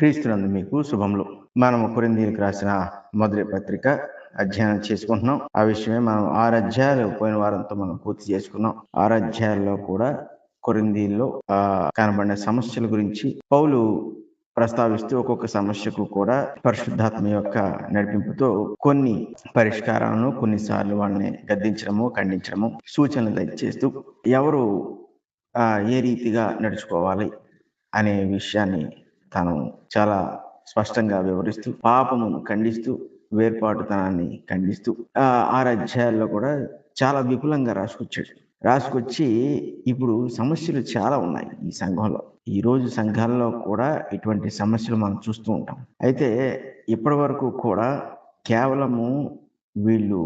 క్రీస్తునందు మీకు శుభములు. మనము కొరింథీయులకు రాసిన మొదటి పత్రిక అధ్యయనం చేసుకుంటున్నాం. ఆ విషయమే మనం 6 అధ్యాయాలు పోయిన వారంతో మనం పూర్తి చేసుకున్నాం. 6 అధ్యాయాల్లో కూడా కొరింథీయుల్లో కనబడిన సమస్యల గురించి పౌలు ప్రస్తావిస్తూ ఒక్కొక్క సమస్యకు కూడా పరిశుద్ధాత్మ యొక్క నడిపింపుతో కొన్ని పరిష్కారాలను, కొన్నిసార్లు వాళ్ళని గద్దించడము, ఖండించడము, సూచనలు దయచేస్తూ ఎవరు ఏ రీతిగా నడుచుకోవాలి అనే విషయాన్ని తాను చాలా స్పష్టంగా వివరిస్తూ, పాపమును ఖండిస్తూ, వేర్పాటుతనాన్ని ఖండిస్తూ 6 అధ్యాయాల్లో కూడా చాలా విపులంగా రాసుకొచ్చి ఇప్పుడు సమస్యలు చాలా ఉన్నాయి ఈ సంఘంలో. ఈ రోజు సంఘాల్లో కూడా ఇటువంటి సమస్యలు మనం చూస్తూ ఉంటాం. అయితే ఇప్పటి వరకు కూడా కేవలము వీళ్ళు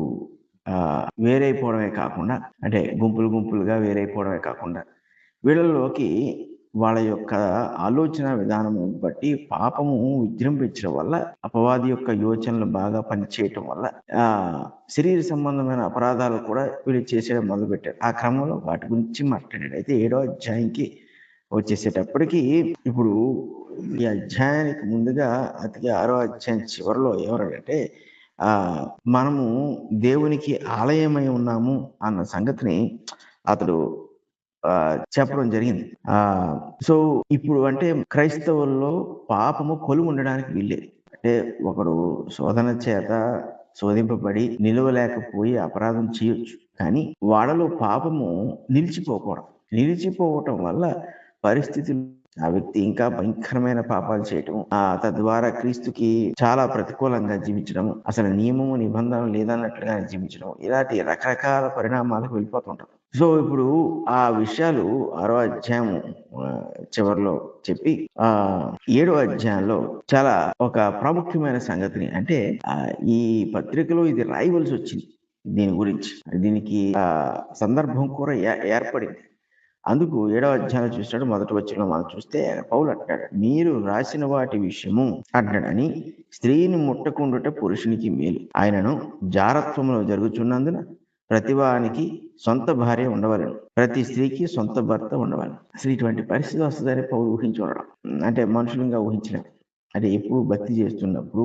వేరైపోవడమే కాకుండా, అంటే గుంపులుగా వేరైపోవడమే కాకుండా, వీళ్ళలోకి వాళ్ళ యొక్క ఆలోచన విధానము బట్టి పాపము విజృంభించడం వల్ల, అపవాది యొక్క యోచనలు బాగా పనిచేయటం వల్ల శరీర సంబంధమైన అపరాధాలు కూడా వీళ్ళు చేసేయడం మొదలుపెట్టారు. ఆ క్రమంలో వాటి గురించి మాట్లాడాడు. అయితే 7వ అధ్యాయంకి వచ్చేసేటప్పటికి ఇప్పుడు ఈ అధ్యాయానికి ముందుగా 6వ అధ్యాయం చివరిలో ఏమన్నాడంటే మనము దేవునికి ఆలయమై ఉన్నాము అన్న సంగతిని అతడు చెప్పడం జరిగింది. సో ఇప్పుడు అంటే క్రైస్తవుల్లో పాపము కొలువు ఉండడానికి వీల్లేదు. అంటే ఒకడు శోధన చేత శోధింపబడి నిలవలేకపోయి అపరాధం చేయొచ్చు, కానీ వాళ్ళలో పాపము నిలిచిపోవటం వల్ల పరిస్థితులు ఆ వ్యక్తి ఇంకా భయంకరమైన పాపాలు చేయటం, తద్వారా క్రీస్తుకి చాలా ప్రతికూలంగా జీవించడం, అసలు నియమము నిబంధన లేదన్నట్లుగా జీవించడం, ఇలాంటి రకరకాల పరిణామాలకు వెళ్ళిపోతుంటారు. సో ఇప్పుడు ఆ విషయాలు 6వ అధ్యాయం చివరిలో చెప్పి 7వ అధ్యాయంలో చాలా ఒక ప్రాముఖ్యమైన సంగతిని, అంటే ఈ పత్రికలో ఇది రాయవలసి వచ్చింది. దీని గురించి దీనికి సందర్భం కూడా ఏర్పడింది. అందుకు 7వ అధ్యాయం చూసినట్టు మొదటి వచనంలో మనం చూస్తే పౌలు అంటాడు, మీరు రాసిన వాటి విషయము అంటాడని, స్త్రీని ముట్టకుండుట పురుషునికి మేలు, ఆయనను జారత్వములో జరుగుచున్నందున ప్రతివానికి సొంత భార్య ఉండవలను, ప్రతి స్త్రీకి సొంత భర్త ఉండవలను. అసలు ఇటువంటి పరిస్థితి వస్తుందని పౌలు ఊహించి ఉండడం, అంటే మనుషులంగా ఊహించలేం. అంటే ఎప్పుడు భక్తి చేస్తున్నప్పుడు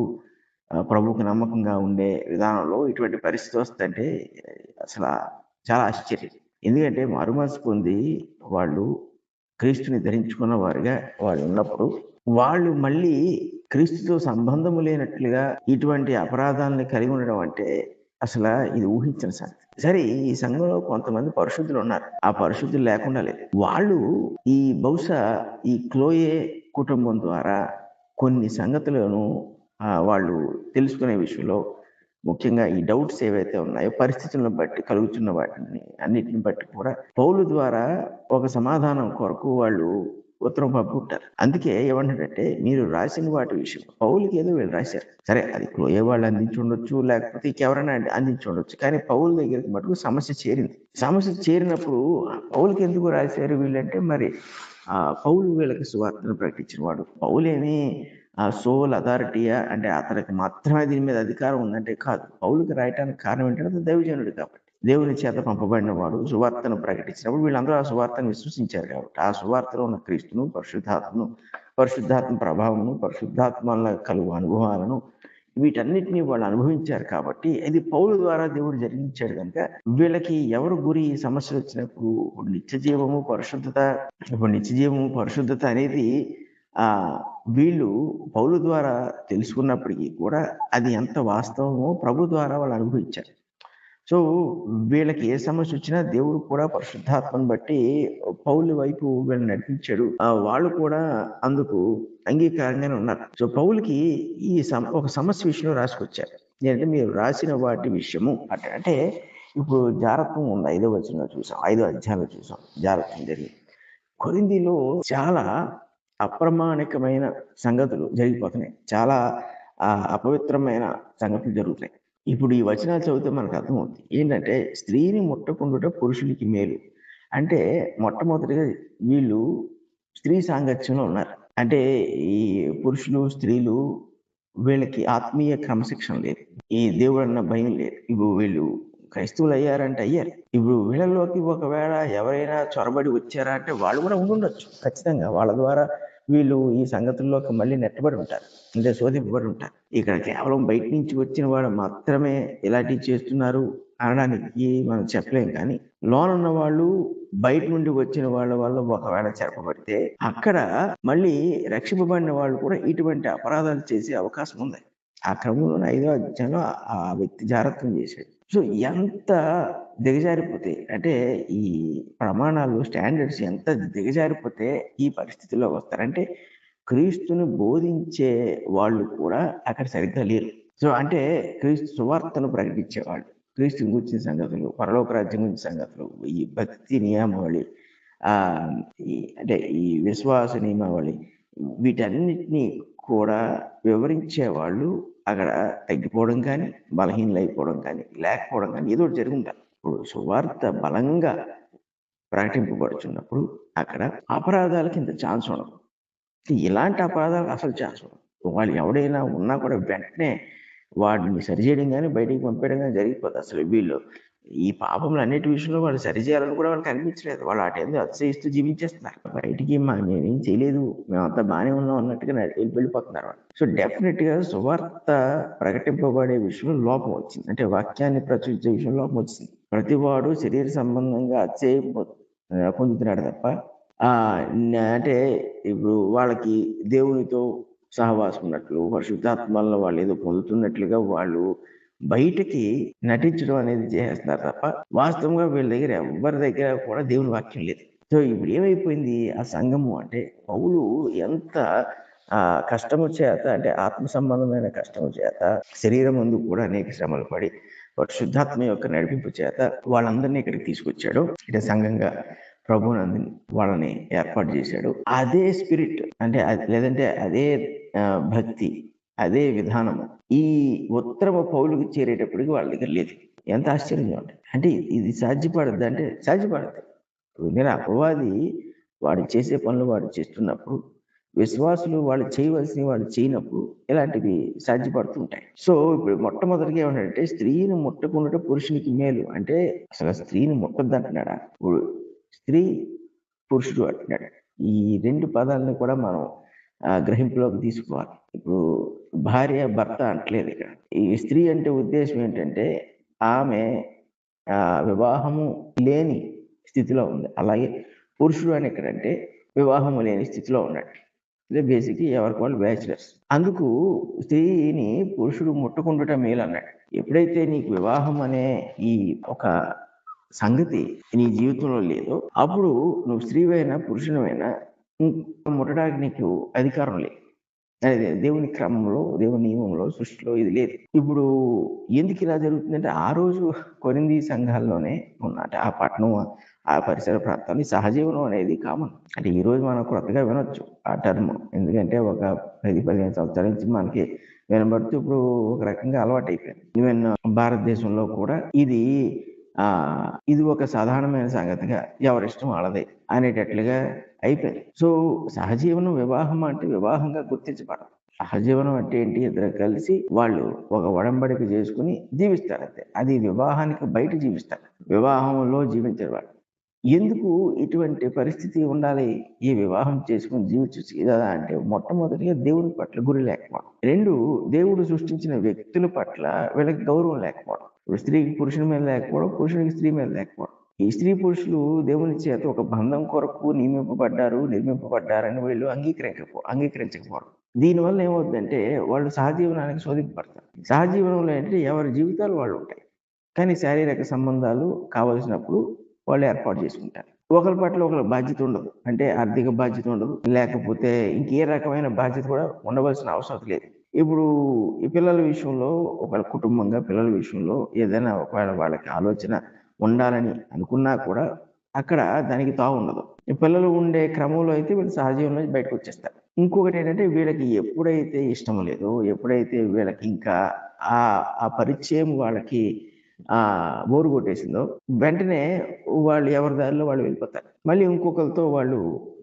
ప్రభువుకు నమ్మకంగా ఉండే విధానంలో ఇటువంటి పరిస్థితి వస్తుందంటే అసలు చాలా ఆశ్చర్యం. ఎందుకంటే మారుమనసు పొంది వాళ్ళు క్రీస్తుని ధరించుకున్న వారిగా వాళ్ళు ఉన్నప్పుడు వాళ్ళు మళ్ళీ క్రీస్తుతో సంబంధము లేనట్లుగా ఇటువంటి అపరాధాలని కలిగి ఉండడం అంటే అసలు ఇది ఊహించిన సంగతి. సరే, ఈ సంఘంలో కొంతమంది పరిశుద్ధులు ఉన్నారు, ఆ పరిశుద్ధులు లేకుండా లేదు. వాళ్ళు బహుశా ఈ క్లోయే కుటుంబం ద్వారా కొన్ని సంగతులను వాళ్ళు తెలుసుకునే విషయంలో, ముఖ్యంగా ఈ డౌట్స్ ఏవైతే ఉన్నాయో పరిస్థితులను బట్టి కలుగుతున్న వాటిని అన్నిటిని బట్టి కూడా పౌలు ద్వారా ఒక సమాధానం కొరకు వాళ్ళు ఉత్తరం పంపుకుంటారు. అందుకే ఏమంటాడంటే, మీరు రాసిన వాటి విషయం పౌలుకి ఏదో వీళ్ళు రాశారు. సరే, అది క్లోయే వాళ్ళు అందించి ఉండొచ్చు, లేకపోతే ఇంకెవరైనా అందించి ఉండొచ్చు, కానీ పౌలు దగ్గరికి మటుకు సమస్య చేరింది. సమస్య చేరినప్పుడు పౌలుకి ఎందుకు రాశారు వీళ్ళంటే, మరి పౌలు వీళ్ళకి సువార్తను ప్రకటించిన వాడు. పౌలేమి సోల్ అథారిటీయా అంటే అతనికి మాత్రమే దీని మీద అధికారం ఉందంటే కాదు. పౌలుకి రాయటానికి కారణం ఏంటంటే అతను దైవజనుడు కాబట్టి, దేవుని చేత పంపబడిన వాడు. సువార్తను ప్రకటించినప్పుడు వీళ్ళందరూ ఆ సువార్తను విశ్వసించారు కాబట్టి, ఆ సువార్తలో ఉన్న క్రీస్తును, పరిశుద్ధాత్మ ప్రభావమును, పరిశుద్ధాత్మ కలుగు అనుభవాలను, వీటన్నిటినీ వాళ్ళు అనుభవించారు కాబట్టి ఇది పౌలు ద్వారా దేవుడు జరిగించాడు. కనుక వీళ్ళకి ఎవరు గురి సమస్యలు వచ్చినప్పుడు నిత్యజీవము పరిశుద్ధత అనేది వీళ్ళు పౌలు ద్వారా తెలుసుకున్నప్పటికీ కూడా అది ఎంత వాస్తవమో ప్రభు ద్వారా వాళ్ళు అనుభవించారు. సో వీళ్ళకి ఏ సమస్య వచ్చినా దేవుడు కూడా పరిశుద్ధాత్మను బట్టి పౌలు వైపు వీళ్ళని నడిపించాడు. వాళ్ళు కూడా అందుకు అంగీకారంగానే ఉన్నారు. సో పౌలుకి ఒక సమస్య విషయంలో రాసుకొచ్చారు. ఏంటంటే, మీరు రాసిన వాటి విషయము అంటే ఇప్పుడు జారత్వం ఉంది. 5వ వచనంలో చూసాం, 5వ అధ్యాయంలో చూసాం జారత్వం జరిగింది. కొరింథీలో చాలా అప్రమాణికమైన సంగతులు జరిగిపోతున్నాయి, చాలా అపవిత్రమైన సంగతులు జరుగుతున్నాయి. ఇప్పుడు ఈ వచనాలు చదివితే మనకు అర్థమవుతుంది ఏంటంటే, స్త్రీని ముట్టకుండుట పురుషునికి మేలు అంటే, మొట్టమొదటిగా వీళ్ళు స్త్రీ సాంగత్యంలో ఉన్నారు. అంటే ఈ పురుషులు స్త్రీలు వీళ్ళకి ఆత్మీయ క్రమశిక్షణ లేదు, ఈ దేవుడు అన్న భయం లేదు. ఇప్పుడు వీళ్ళు క్రైస్తవులు అయ్యారంటే అయ్యారు. ఇప్పుడు వీళ్ళలోకి ఒకవేళ ఎవరైనా చొరబడి వచ్చారా అంటే వాళ్ళు కూడా ఉండుండొచ్చు. ఖచ్చితంగా వాళ్ళ ద్వారా వీళ్ళు ఈ సంగతుల్లోకి మళ్ళీ నెట్టబడి ఉంటారు, అంటే శోధింపబడి ఉంటారు. ఇక్కడ కేవలం బయట నుంచి వచ్చిన వాడు మాత్రమే ఇలాంటివి చేస్తున్నారు అనడానికి మనం చెప్పలేం. కానీ లోనున్న వాళ్ళు బయట నుండి వచ్చిన వాళ్ళ వల్ల ఒకవేళ చెరపబడితే అక్కడ మళ్ళీ రక్షింపబడిన వాళ్ళు కూడా ఇటువంటి అపరాధాలు చేసే అవకాశం ఉంది. ఆ క్రమంలోనే 5వ అధ్యాయంలో ఆ వ్యక్తి జాగ్రత్తం చేశాడు. సో ఎంత దిగజారిపోతే, అంటే ఈ ప్రమాణాలు స్టాండర్డ్స్ ఎంత దిగజారిపోతే ఈ పరిస్థితిలోకి వస్తారంటే క్రీస్తుని బోధించే వాళ్ళు కూడా అక్కడ సరిగ్గా లేరు. సో అంటే క్రీస్తు సువార్తను ప్రకటించేవాళ్ళు, క్రీస్తుని గురించిన సంగతులు, పరలోక రాజ్యం గురించిన సంగతులు, ఈ భక్తి నియమావళి, అంటే ఈ విశ్వాస నియమావళి, వీటన్నిటినీ కూడా వివరించే వాళ్ళు అక్కడ తగ్గిపోవడం కానీ, బలహీనలైపోవడం కానీ, లేకపోవడం కానీ ఏదో ఒకటి జరుగుంటారు. ఇప్పుడు సువార్త బలంగా ప్రకటింపబడుతున్నప్పుడు అక్కడ అపరాధాలకి ఇంత ఛాన్స్ ఉండదు. ఇలాంటి అపరాధాలకు అసలు ఛాన్స్ ఉండదు. వాళ్ళు ఎవడైనా ఉన్నా కూడా వెంటనే వాడిని సరిచేయడం కానీ, బయటికి పంపేయడం కానీ జరిగిపోతుంది. అసలు వీళ్ళు ఈ పాపములు అన్నిటి విషయంలో వాళ్ళు సరిచేయాలని కూడా వాళ్ళకి అనిపించలేదు. వాళ్ళు ఆ టైంలో అతిశయిస్తూ జీవించేస్తున్నారు. బయటికి మేమేం చేయలేదు, మేమంతా బాగానే ఉన్నాం అన్నట్టుగా వెళ్ళిపోతున్నారు వాళ్ళు. సో డెఫినెట్ గా సువార్త ప్రకటింపబడే విషయంలో లోపం వచ్చింది, అంటే వాక్యాన్ని ప్రచురించే విషయంలో లోపం వచ్చింది. ప్రతివాడు శరీర సంబంధంగా అతిశయం పొందుతున్నాడు తప్ప అంటే ఇప్పుడు వాళ్ళకి దేవునితో సహవాసం ఉన్నట్లు, పరిశుద్ధాత్మలను వాళ్ళు ఏదో పొందుతున్నట్లుగా వాళ్ళు బయటకి నటించడం అనేది చేస్తున్నారు తప్ప వాస్తవంగా వీళ్ళ దగ్గర ఎవరి దగ్గర కూడా దేవుని వాక్యం లేదు. సో ఇప్పుడు ఏమైపోయింది ఆ సంఘము అంటే, పౌలు ఎంత కష్టము చేత, అంటే ఆత్మ సంబంధమైన కష్టము చేత శరీరం ముందు కూడా అనేక శ్రమలు పడి పరిశుద్ధాత్మ యొక్క నడిపింపు చేత వాళ్ళందరినీ ఇక్కడికి తీసుకొచ్చాడు. అంటే సంఘంగా ప్రభువునందు వాళ్ళని ఏర్పాటు చేశాడు. అదే స్పిరిట్, అంటే లేదంటే అదే భక్తి, అదే విధానము ఈ ఉత్తరమ పౌలుకి చేరేటప్పటికి వాళ్ళ దగ్గర లేదు. ఎంత ఆశ్చర్యంగా ఉంటుంది. అంటే ఇది సాధ్యపడద్దు అంటే సాధ్యపడద్దు. నేను అపవాది వాడు చేసే పనులు వాడు చేస్తున్నప్పుడు, విశ్వాసులు వాళ్ళు చేయవలసిన వాళ్ళు చేయనప్పుడు ఇలాంటివి సాధ్యపడుతుంటాయి. సో ఇప్పుడు మొట్టమొదటిగా ఏమంటే, స్త్రీని ముట్టకుండా పురుషునికి మేలు అంటే అసలు స్త్రీని ముట్టద్దు అంటున్నాడా? ఇప్పుడు స్త్రీ పురుషుడు అంటున్నాడు. ఈ రెండు పదాలని కూడా మనం గ్రహింపులోకి తీసుకోవాలి. ఇప్పుడు భార్య భర్త అంటలేదు ఇక్కడ. ఈ స్త్రీ అంటే ఉద్దేశం ఏంటంటే ఆమె వివాహము లేని స్థితిలో ఉంది. అలాగే పురుషుడు అని ఎక్కడంటే వివాహము లేని స్థితిలో ఉన్నాడు. బేసిక్ ఎవరికి వాళ్ళు బ్యాచులర్స్. అందుకు స్త్రీని పురుషుడు ముట్టకుండుట మేలు అన్నాడు. ఎప్పుడైతే నీకు వివాహం అనే ఈ ఒక సంగతి నీ జీవితంలో లేదో అప్పుడు నువ్వు స్త్రీవైనా పురుషునివైనా ముట్టడానికి నీకు అధికారం లేదు. అదే దేవుని క్రమంలో, దేవుని నియమంలో, సృష్టిలో ఇది లేదు. ఇప్పుడు ఎందుకు ఇలా జరుగుతుందంటే, ఆ రోజు కొరింథీ సంఘాల్లోనే ఉన్నట్టు ఆ పట్టణం, ఆ పరిసర ప్రాంతాన్ని సహజీవనం అనేది కామన్. అంటే ఈ రోజు మనం కొత్తగా వినొచ్చు ఆ టర్మ్, ఎందుకంటే ఒక 10-15 సంవత్సరాల నుంచి మనకి వినబడుతూ ఇప్పుడు ఒక రకంగా అలవాటు అయిపోయింది. ఈవెన్ భారతదేశంలో కూడా ఇది ఒక సాధారణమైన సంగతిగా ఎవరిష్టం వాళ్ళదే అనేటట్లుగా అయిపోయింది. సో సహజీవనం, వివాహం అంటే వివాహంగా గుర్తించబడదు. సహజీవనం అంటే ఏంటి? ఇద్దరు కలిసి వాళ్ళు ఒక ఒడంబడిక చేసుకుని జీవిస్తారు అంతే. అది వివాహానికి బయట జీవిస్తారు, వివాహంలో జీవించరు వాళ్ళు. ఎందుకు ఇటువంటి పరిస్థితి ఉండాలి? ఈ వివాహం చేసుకుని జీవించచ్చు కదా అంటే, మొట్టమొదటిగా దేవుని పట్ల గురి లేకపోవడం. 2, దేవుడు సృష్టించిన వ్యక్తుల పట్ల వీళ్ళకి గౌరవం లేకపోవడం. స్త్రీకి పురుషుని మీద లేకపోవడం, పురుషునికి స్త్రీ మీద లేకపోవడం. ఈ స్త్రీ పురుషులు దేవుని చేత ఒక బంధం కొరకు నిర్మింపబడ్డారని వీళ్ళు అంగీకరించకపోవడం. దీనివల్ల ఏమవుతుందంటే వాళ్ళు సహజీవనానికి శోధింపబడతారు. సహజీవనంలో ఏంటంటే ఎవరి జీవితాలు వాళ్ళు ఉంటాయి, కానీ శారీరక సంబంధాలు కావలసినప్పుడు వాళ్ళు ఏర్పాటు చేసుకుంటారు. ఒకరి పట్ల ఒకరి బాధ్యత ఉండదు, అంటే ఆర్థిక బాధ్యత ఉండదు, లేకపోతే ఇంకే రకమైన బాధ్యత కూడా ఉండవలసిన అవసరం లేదు. ఇప్పుడు ఈ పిల్లల విషయంలో, ఒక కుటుంబంగా పిల్లల విషయంలో ఏదైనా ఒకవేళ వాళ్ళకి ఆలోచన ఉండాలని అనుకున్నా కూడా అక్కడ దానికి తావు ఉండదు. ఈ పిల్లలు ఉండే క్రమంలో అయితే వీళ్ళు సహజీవనం నుంచి బయటకు వచ్చేస్తారు. ఇంకొకటి ఏంటంటే, వీళ్ళకి ఎప్పుడైతే ఇష్టం లేదో, ఎప్పుడైతే వీళ్ళకి ఇంకా ఆ పరిచయం వాళ్ళకి బోరు కొట్టేసిందో, వెంటనే వాళ్ళు ఎవరి దారిలో వాళ్ళు వెళ్ళిపోతారు. మళ్ళీ ఇంకొకరితో వాళ్ళు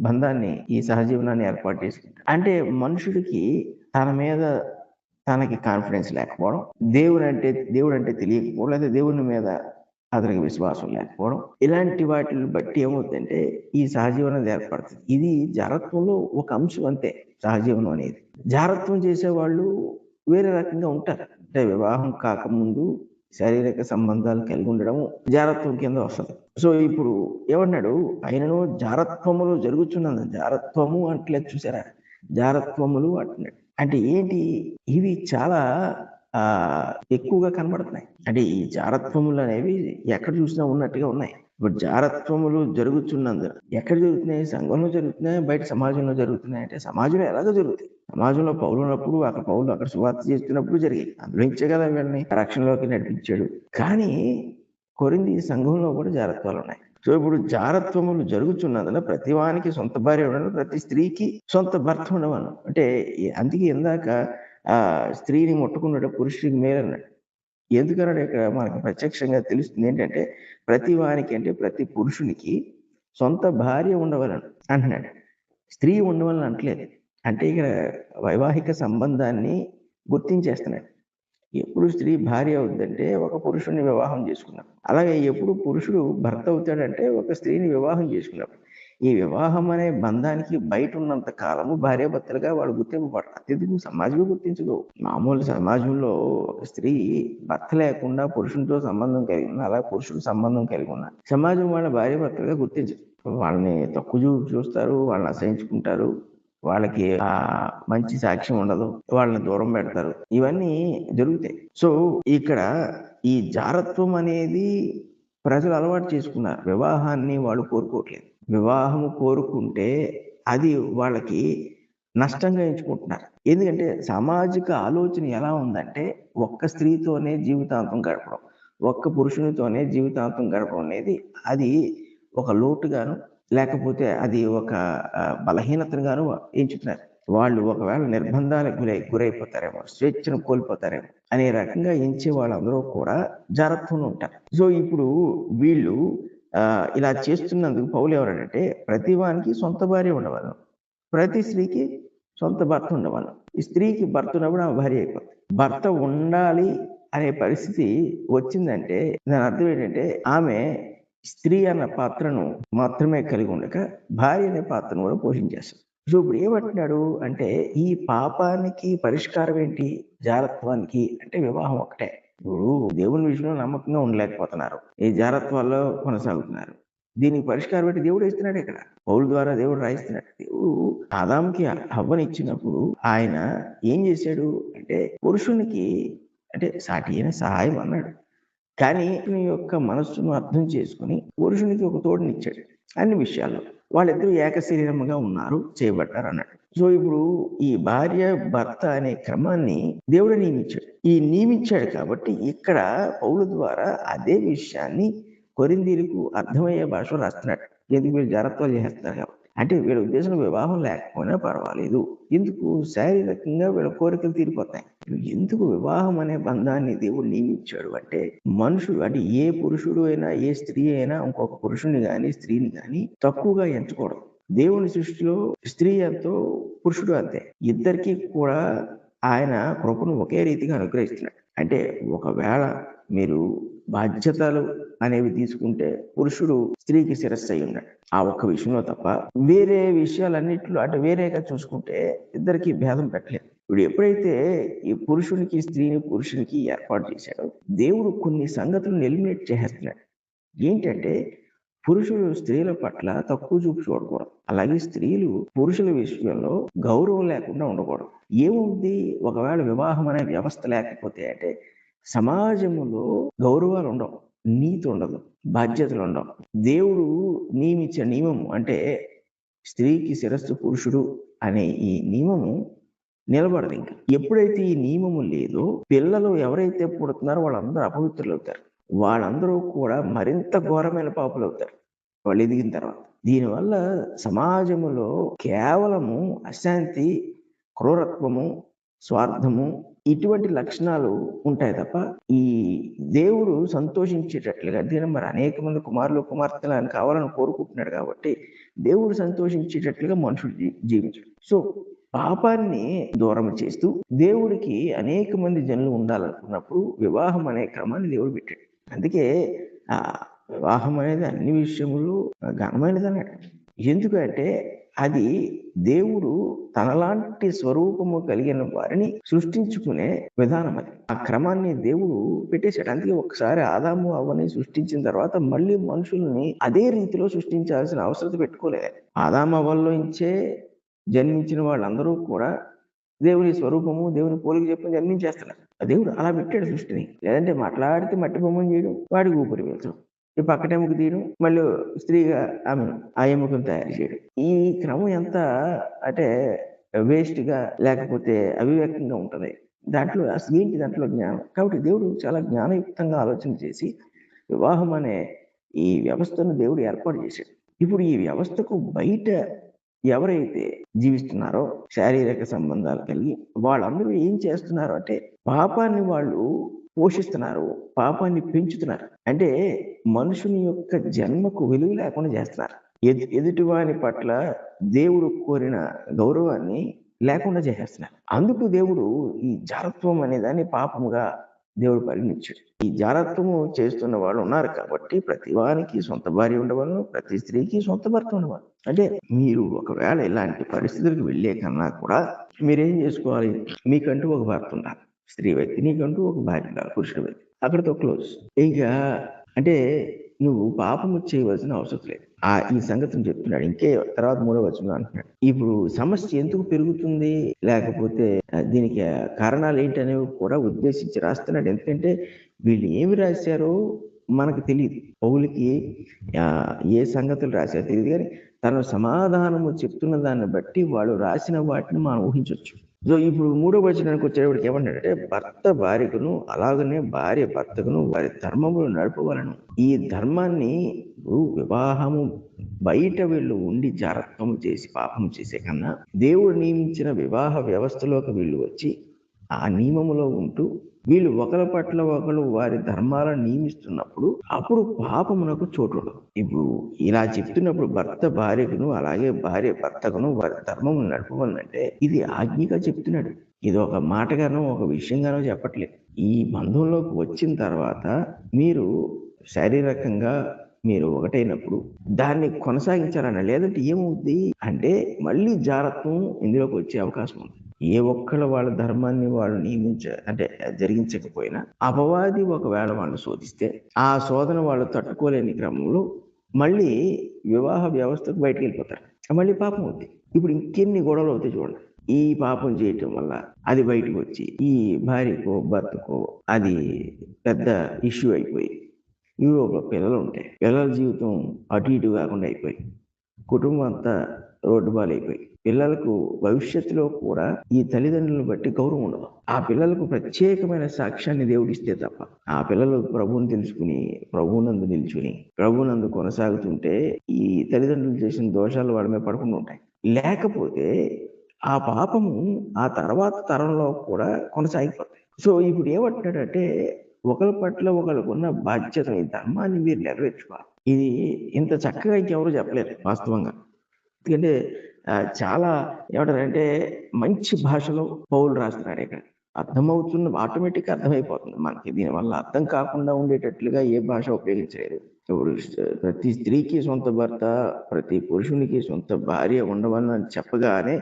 బంధాన్ని, ఈ సహజీవనాన్ని ఏర్పాటు చేసుకుంటారు. అంటే మనుషుడికి తన మీద తనకి కాన్ఫిడెన్స్ లేకపోవడం, దేవుడు అంటే తెలియకపోవడం, లేదా దేవుని మీద అతనికి విశ్వాసం లేకపోవడం, ఇలాంటి వాటిని బట్టి ఏమవుతుందంటే ఈ సహజీవనం ఏర్పడుతుంది. ఇది జారత్వంలో ఒక అంశం అంతే, సహజీవనం అనేది. జారత్వం చేసేవాళ్ళు వేరే రకంగా ఉంటారు. అంటే వివాహం కాకముందు శారీరక సంబంధాలు కలిగి ఉండడం జారత్వం కింద వస్తుంది. సో ఇప్పుడు ఏమన్నాడు, ఆయనను జారత్వములు జరుగుతున్నది. జారత్వము అంటలేదు చూసారా, జారత్వములు అంటున్నాడు. అంటే ఏంటి, ఇవి చాలా ఎక్కువగా కనబడుతున్నాయి. అంటే ఈ జారత్వములు అనేవి ఎక్కడ చూసినా ఉన్నట్టుగా ఉన్నాయి. ఇప్పుడు జారత్వములు జరుగుతున్నందున ఎక్కడ జరుగుతున్నాయి? సంఘంలో జరుగుతున్నాయి, బయట సమాజంలో జరుగుతున్నాయి. అంటే సమాజంలో ఎలాగో జరుగుతాయి. సమాజంలో పౌలు ఉన్నప్పుడు పౌలు అక్కడ సువార్త చేస్తున్నప్పుడు జరిగాయి. అందులో ఇచ్చే కదా వీళ్ళని రక్షణలోకి నడిపించాడు. కానీ కొరింథీ సంఘంలో కూడా జారత్వాలు ఉన్నాయి. సో ఇప్పుడు జారత్వములు జరుగుతున్నందున ప్రతి వానికి సొంత భార్య ఉండను, ప్రతి స్త్రీకి సొంత భర్త ఉండవను. అంటే అందుకే ఇందాక స్త్రీని ముట్టుకున్నాడు పురుషుడికి మేలన్నాడు. ఎందుకన్నాడు ఇక్కడ మనకు ప్రత్యక్షంగా తెలుస్తుంది ఏంటంటే, ప్రతి వానికి అంటే ప్రతి పురుషునికి సొంత భార్య ఉండవలను అంటున్నాడు. స్త్రీ ఉండవలని అంటలేదు. అంటే ఇక్కడ వైవాహిక సంబంధాన్ని గుర్తించేస్తున్నాడు. ఎప్పుడు స్త్రీ భార్య అవుతుందంటే ఒక పురుషుడిని వివాహం చేసుకున్నాం. అలాగే ఎప్పుడు పురుషుడు భర్త అవుతాడంటే ఒక స్త్రీని వివాహం చేసుకున్నప్పుడు. ఈ వివాహం అనే బంధానికి బయట ఉన్నంత కాలము భార్యాభర్తలుగా వాళ్ళు గుర్తింపబడతారు. అత్యధిక సమాజమే గుర్తించదు. మామూలు సమాజంలో ఒక స్త్రీ భర్త లేకుండా పురుషునితో సంబంధం కలిగి ఉన్న, అలా పురుషుడు సంబంధం కలిగి ఉన్న సమాజం వాళ్ళ భార్యాభర్తలుగా గుర్తించదు. వాళ్ళని తక్కువ చూస్తారు, వాళ్ళని అసహించుకుంటారు, వాళ్ళకి మంచి సాక్ష్యం ఉండదు, వాళ్ళని దూరం పెడతారు, ఇవన్నీ జరుగుతాయి. సో ఇక్కడ ఈ జారత్వం అనేది ప్రజలు అలవాటు చేసుకున్నారు. వివాహాన్ని వాళ్ళు కోరుకోవట్లేదు. వివాహము కోరుకుంటే అది వాళ్ళకి నష్టంగా ఎంచుకుంటున్నారు. ఎందుకంటే సామాజిక ఆలోచన ఎలా ఉందంటే ఒక్క స్త్రీతోనే జీవితాంతం గడపడం, ఒక్క పురుషునితోనే జీవితాంతం గడపడం అనేది అది ఒక లోటుగాను, లేకపోతే అది ఒక బలహీనతగాను ఎంచుతున్నారు. వాళ్ళు ఒకవేళ నిర్బంధాలకు గురైపోతారేమో, స్వేచ్ఛను కోల్పోతారేమో అనే రకంగా ఎంచే వాళ్ళందరూ కూడా జారత్వంలో ఉంటారు. సో ఇప్పుడు వీళ్ళు ఇలా చేస్తున్నందుకు పౌలు ఎవరంటే, ప్రతి వానికి సొంత భార్య ఉండవాలి, ప్రతి స్త్రీకి సొంత భర్త ఉండవాలి. ఈ స్త్రీకి భర్త ఉన్నప్పుడు ఆమె భార్య అయిపోతుంది. భర్త ఉండాలి అనే పరిస్థితి వచ్చిందంటే దాని అర్థం ఏంటంటే ఆమె స్త్రీ అన్న పాత్రను మాత్రమే కలిగి ఉండక భార్య అనే పాత్రను కూడా పోషించేస్తుంది. సో ఇప్పుడు ఏమంటున్నాడు అంటే, ఈ పాపానికి పరిష్కారం ఏంటి? జారత్వానికి అంటే వివాహం ఒకటే. ఇప్పుడు దేవుని విషయంలో నమ్మకంగా ఉండలేకపోతున్నారు, ఈ జారత్వాల్లో కొనసాగుతున్నారు. దీనికి పరిష్కారం ఏంటి? దేవుడు ఇస్తున్నాడు. ఇక్కడ పౌలు ద్వారా దేవుడు రాయిస్తున్నాడు. దేవుడు ఆదాముకి హవ్వని ఇచ్చినప్పుడు ఆయన ఏం చేశాడు అంటే, పురుషునికి అంటే సాటి అయిన సహాయం అన్నాడు, కానీ పురుషుని యొక్క మనస్సును అర్థం చేసుకుని పురుషునికి ఒక తోడునిచ్చాడు. అన్ని విషయాల్లో వాళ్ళిద్దరూ ఏక శరీరముగా ఉన్నారు, చేయబడ్డారు అన్నాడు. సో ఇప్పుడు ఈ భార్య భర్త అనే క్రమాన్ని దేవుడు నియమించాడు. ఈ నియమించాడు కాబట్టి ఇక్కడ పౌలు ద్వారా అదే విషయాన్ని కొరింథీయులకు అర్థమయ్యే భాషలో రాస్తున్నాడు. ఎందుకు వీళ్ళు జాగ్రత్తలు చేస్తున్నారు కాబట్టి. అంటే వీళ్ళ ఉద్దేశం వివాహం లేకపోయినా పర్వాలేదు, ఎందుకు శారీరకంగా వీళ్ళ కోరికలు తీరిపోతాయి. ఎందుకు వివాహం అనే బంధాన్ని దేవుడు నియమించాడు అంటే, మనుషుడు అంటే ఏ పురుషుడు అయినా ఏ స్త్రీ అయినా ఇంకొక పురుషుని కానీ స్త్రీని కానీ తక్కువగా ఎంచకూడదు. దేవుని సృష్టిలో స్త్రీ ఎంతో పురుషుడు అంతే, ఇద్దరికి కూడా ఆయన కృపను ఒకే రీతిగా అనుగ్రహిస్తున్నాడు. అంటే ఒకవేళ మీరు బాధ్యతలు అనేవి తీసుకుంటే పురుషుడు స్త్రీకి శిరస్సు అయి ఉన్నాడు ఆ ఒక్క విషయంలో తప్ప, వేరే విషయాలన్నింటిలో అంటే వేరేగా చూసుకుంటే ఇద్దరికి భేదం పెట్టలేదు. ఇప్పుడు ఎప్పుడైతే ఈ పురుషునికి స్త్రీని పురుషునికి ఏర్పాటు చేశాడో దేవుడు కొన్ని సంగతులను ఎలిమినేట్ చేసేస్తున్నాడు. ఏంటంటే పురుషులు స్త్రీల పట్ల తక్కువ చూపు చూడకూడదు, అలాగే స్త్రీలు పురుషుల విషయంలో గౌరవం లేకుండా ఉండకూడదు. ఏముంది, ఒకవేళ వివాహం అనే వ్యవస్థ లేకపోతే అంటే సమాజంలో గౌరవాలు ఉండవు, నీతి ఉండదు, బాధ్యతలు ఉండవు. దేవుడు నియమించే నియమము అంటే స్త్రీకి శిరస్సు పురుషుడు అనే ఈ నియమము నిలబడదు. ఇంకా ఎప్పుడైతే ఈ నియమము లేదో పిల్లలు ఎవరైతే పుడుతున్నారో వాళ్ళందరూ అపవిత్రులు అవుతారు. వాళ్ళందరూ కూడా మరింత ఘోరమైన పాపులు అవుతారు వాళ్ళు ఎదిగిన తర్వాత. దీనివల్ల సమాజములో కేవలము అశాంతి, క్రూరత్వము, స్వార్థము ఇటువంటి లక్షణాలు ఉంటాయి తప్ప ఈ దేవుడు సంతోషించేటట్లుగా, దీని మరి అనేక మంది కుమారులు కుమార్తెలు ఆయన కావాలని కోరుకుంటున్నాడు కాబట్టి దేవుడు సంతోషించేటట్లుగా మనుషుడు జీవించాడు. సో పాపాన్ని దూరం చేస్తూ దేవుడికి అనేక మంది జనులు ఉండాలనుకున్నప్పుడు వివాహం అనే క్రమాన్ని దేవుడు పెట్టాడు. అందుకే ఆ వివాహం అనేది అన్ని విషయములు ఘనమైనది అన్నాడు. ఎందుకంటే అది దేవుడు తనలాంటి స్వరూపము కలిగిన వారిని సృష్టించుకునే విధానం అది. ఆ క్రమాన్ని దేవుడు పెట్టేశాడు. అందుకే ఒకసారి ఆదాము అవ్వని సృష్టించిన తర్వాత మళ్ళీ మనుషుల్ని అదే రీతిలో సృష్టించాల్సిన అవసరం పెట్టుకోలేదు. ఆదాము అవ్వల్లోంచే జన్మించిన వాళ్ళందరూ కూడా దేవుని స్వరూపము, దేవుని పోలిక చెప్పుకొని జన్మించేస్తున్నారు. దేవుడు అలా పెట్టాడు సృష్టిని. లేదంటే మాట్లాడితే మట్టి బొమ్మను చేయడం, వాడికి ఊపిరి పీల్చడం, ఈ పక్కటెముక తీయడం, మళ్ళీ స్త్రీగా ఆమెను ఆ ఎముకను తయారు చేయడం. ఈ క్రమం ఎంత అంటే వేస్ట్‌గా లేకపోతే అవివేకంగా ఉంటది. దాంట్లో అసలు ఏంటి దాంట్లో జ్ఞానం? కాబట్టి దేవుడు చాలా జ్ఞానయుక్తంగా ఆలోచన చేసి వివాహం అనే ఈ వ్యవస్థను దేవుడు ఏర్పాటు చేశాడు. ఇప్పుడు ఈ వ్యవస్థకు బయట ఎవరైతే జీవిస్తున్నారో శారీరక సంబంధాలు కలిగి వాళ్ళందరూ ఏం చేస్తున్నారు అంటే పాపాన్ని వాళ్ళు పోషిస్తున్నారు, పాపాన్ని పెంచుతున్నారు. అంటే మనుషుని యొక్క జన్మకు విలువ లేకుండా చేస్తున్నారు. ఎదుటివాని పట్ల దేవుడు కోరిన గౌరవాన్ని లేకుండా చేసేస్తున్నారు. అందుకు దేవుడు ఈ జారత్వం అనే దాన్ని పాపముగా దేవుడు పరిగణించాడు. ఈ జారత్వము చేస్తున్న వాళ్ళు ఉన్నారు కాబట్టి ప్రతి వానికి సొంత భార్య ఉండవలను, ప్రతి స్త్రీకి సొంత భర్త ఉండవలను. అంటే మీరు ఒకవేళ ఇలాంటి పరిస్థితులకు వెళ్ళే కన్నా కూడా మీరేం చేసుకోవాలి? మీకంటూ ఒక భర్త ఉండాలి. స్త్రీ వ్యక్తి నీకంటూ ఒక భార్య ఉండాలి, పురుషుడు వ్యక్తి. అక్కడితో క్లోజ్. ఇంకా అంటే నువ్వు పాపము చేయవలసిన అవసరం లేదు. ఈ సంగతిని చెప్తున్నాడు. ఇంకే తర్వాత 3వ వచనంలో అంటున్నాడు. ఇప్పుడు సమస్య ఎందుకు పెరుగుతుంది? లేకపోతే దీనికి కారణాలు ఏంటనేవి కూడా ఉద్దేశించి రాస్తున్నాడు. ఎందుకంటే వీళ్ళు ఏమి రాశారో మనకు తెలియదు. పౌలుకి ఏ సంగతులు రాశారో తెలియదు, కానీ తన సమాధానము చెప్తున్న దాన్ని బట్టి వాళ్ళు రాసిన వాటిని మనం ఊహించవచ్చు. సో ఇప్పుడు 3వ వచనానికి వచ్చేటప్పటికి ఏమన్నాడంటే భర్త భార్యకును అలాగనే భార్య భర్తకును వారి ధర్మములు నడపవలను. ఈ ధర్మాన్ని వివాహము బయట వీళ్ళు ఉండి జారత్వము చేసి పాపం చేసే కన్నా దేవుడు నియమించిన వివాహ వ్యవస్థలోకి వీళ్ళు వచ్చి ఆ నియమములో ఉంటూ వీళ్ళు ఒకరి పట్ల ఒకరు వారి ధర్మాలను నియమిస్తున్నప్పుడు అప్పుడు పాపమునకు చోటు ఉండదు. ఇప్పుడు ఇలా చెప్తున్నప్పుడు భర్త భార్యకును అలాగే భార్య భర్తకును వారి ధర్మము నడపవాలంటే ఇది ఆజ్ఞగా చెప్తున్నాడు. ఇది ఒక మాటగానో ఒక విషయంగానో చెప్పట్లేదు. ఈ బంధంలోకి వచ్చిన తర్వాత మీరు శారీరకంగా మీరు ఒకటైనప్పుడు దాన్ని కొనసాగించాలన్న, లేదంటే ఏమవుతుంది అంటే మళ్ళీ జారత్వం ఇందులోకి వచ్చే అవకాశం ఉంది. ఏ ఒక్కళ్ళు వాళ్ళ ధర్మాన్ని వాళ్ళు అంటే జరిగించకపోయినా అపవాది ఒకవేళ వాళ్ళు శోధిస్తే ఆ శోధన వాళ్ళు తట్టుకోలేని క్రమంలో మళ్ళీ వివాహ వ్యవస్థకు బయటకు వెళ్ళిపోతారు. మళ్ళీ పాపం అవుతుంది. ఇప్పుడు ఇంకెన్ని గొడవలు అవుతాయి చూడండి. ఈ పాపం చేయటం వల్ల అది బయటకు వచ్చి ఈ భార్యకో భర్తకో అది పెద్ద ఇష్యూ అయిపోయి యూరోప్లో పిల్లలు ఉంటాయి. పిల్లల జీవితం అటు ఇటు కాకుండా అయిపోయి కుటుంబం అంతా రోడ్డు బాలైపోయి పిల్లలకు భవిష్యత్తులో కూడా ఈ తల్లిదండ్రులను బట్టి గౌరవం ఉండదు. ఆ పిల్లలకు ప్రత్యేకమైన సాక్ష్యాన్ని దేవుడిస్తే తప్ప ఆ పిల్లలు ప్రభువుని తెలుసుకుని ప్రభువునందు నిల్చుని ప్రభువునందు కొనసాగుతుంటే ఈ తల్లిదండ్రులు చేసిన దోషాలు వాళ్ళ మీద పడకుండా ఉంటాయి. లేకపోతే ఆ పాపము ఆ తర్వాత తరంలో కూడా కొనసాగిపోతాయి. సో ఇప్పుడు ఏమంటున్నాడంటే ఒకరి పట్ల ఒకరికున్న బాధ్యత, ఈ ధర్మాన్ని మీరు నెరవేర్చుకోవాలి. ఇది ఇంత చక్కగా ఇంకెవరు చెప్పలేరు వాస్తవంగా. ఎందుకంటే చాలా ఏమంటారంటే మంచి భాషలో పౌలు రాస్తున్నాడు ఇక్కడ. అర్థమవుతున్న ఆటోమేటిక్గా అర్థమైపోతుంది మనకి. దీనివల్ల అర్థం కాకుండా ఉండేటట్లుగా ఏ భాష ఉపయోగించలేదు. ఇప్పుడు ప్రతి స్త్రీకి సొంత భర్త, ప్రతి పురుషునికి సొంత భార్య ఉండవని చెప్పగానే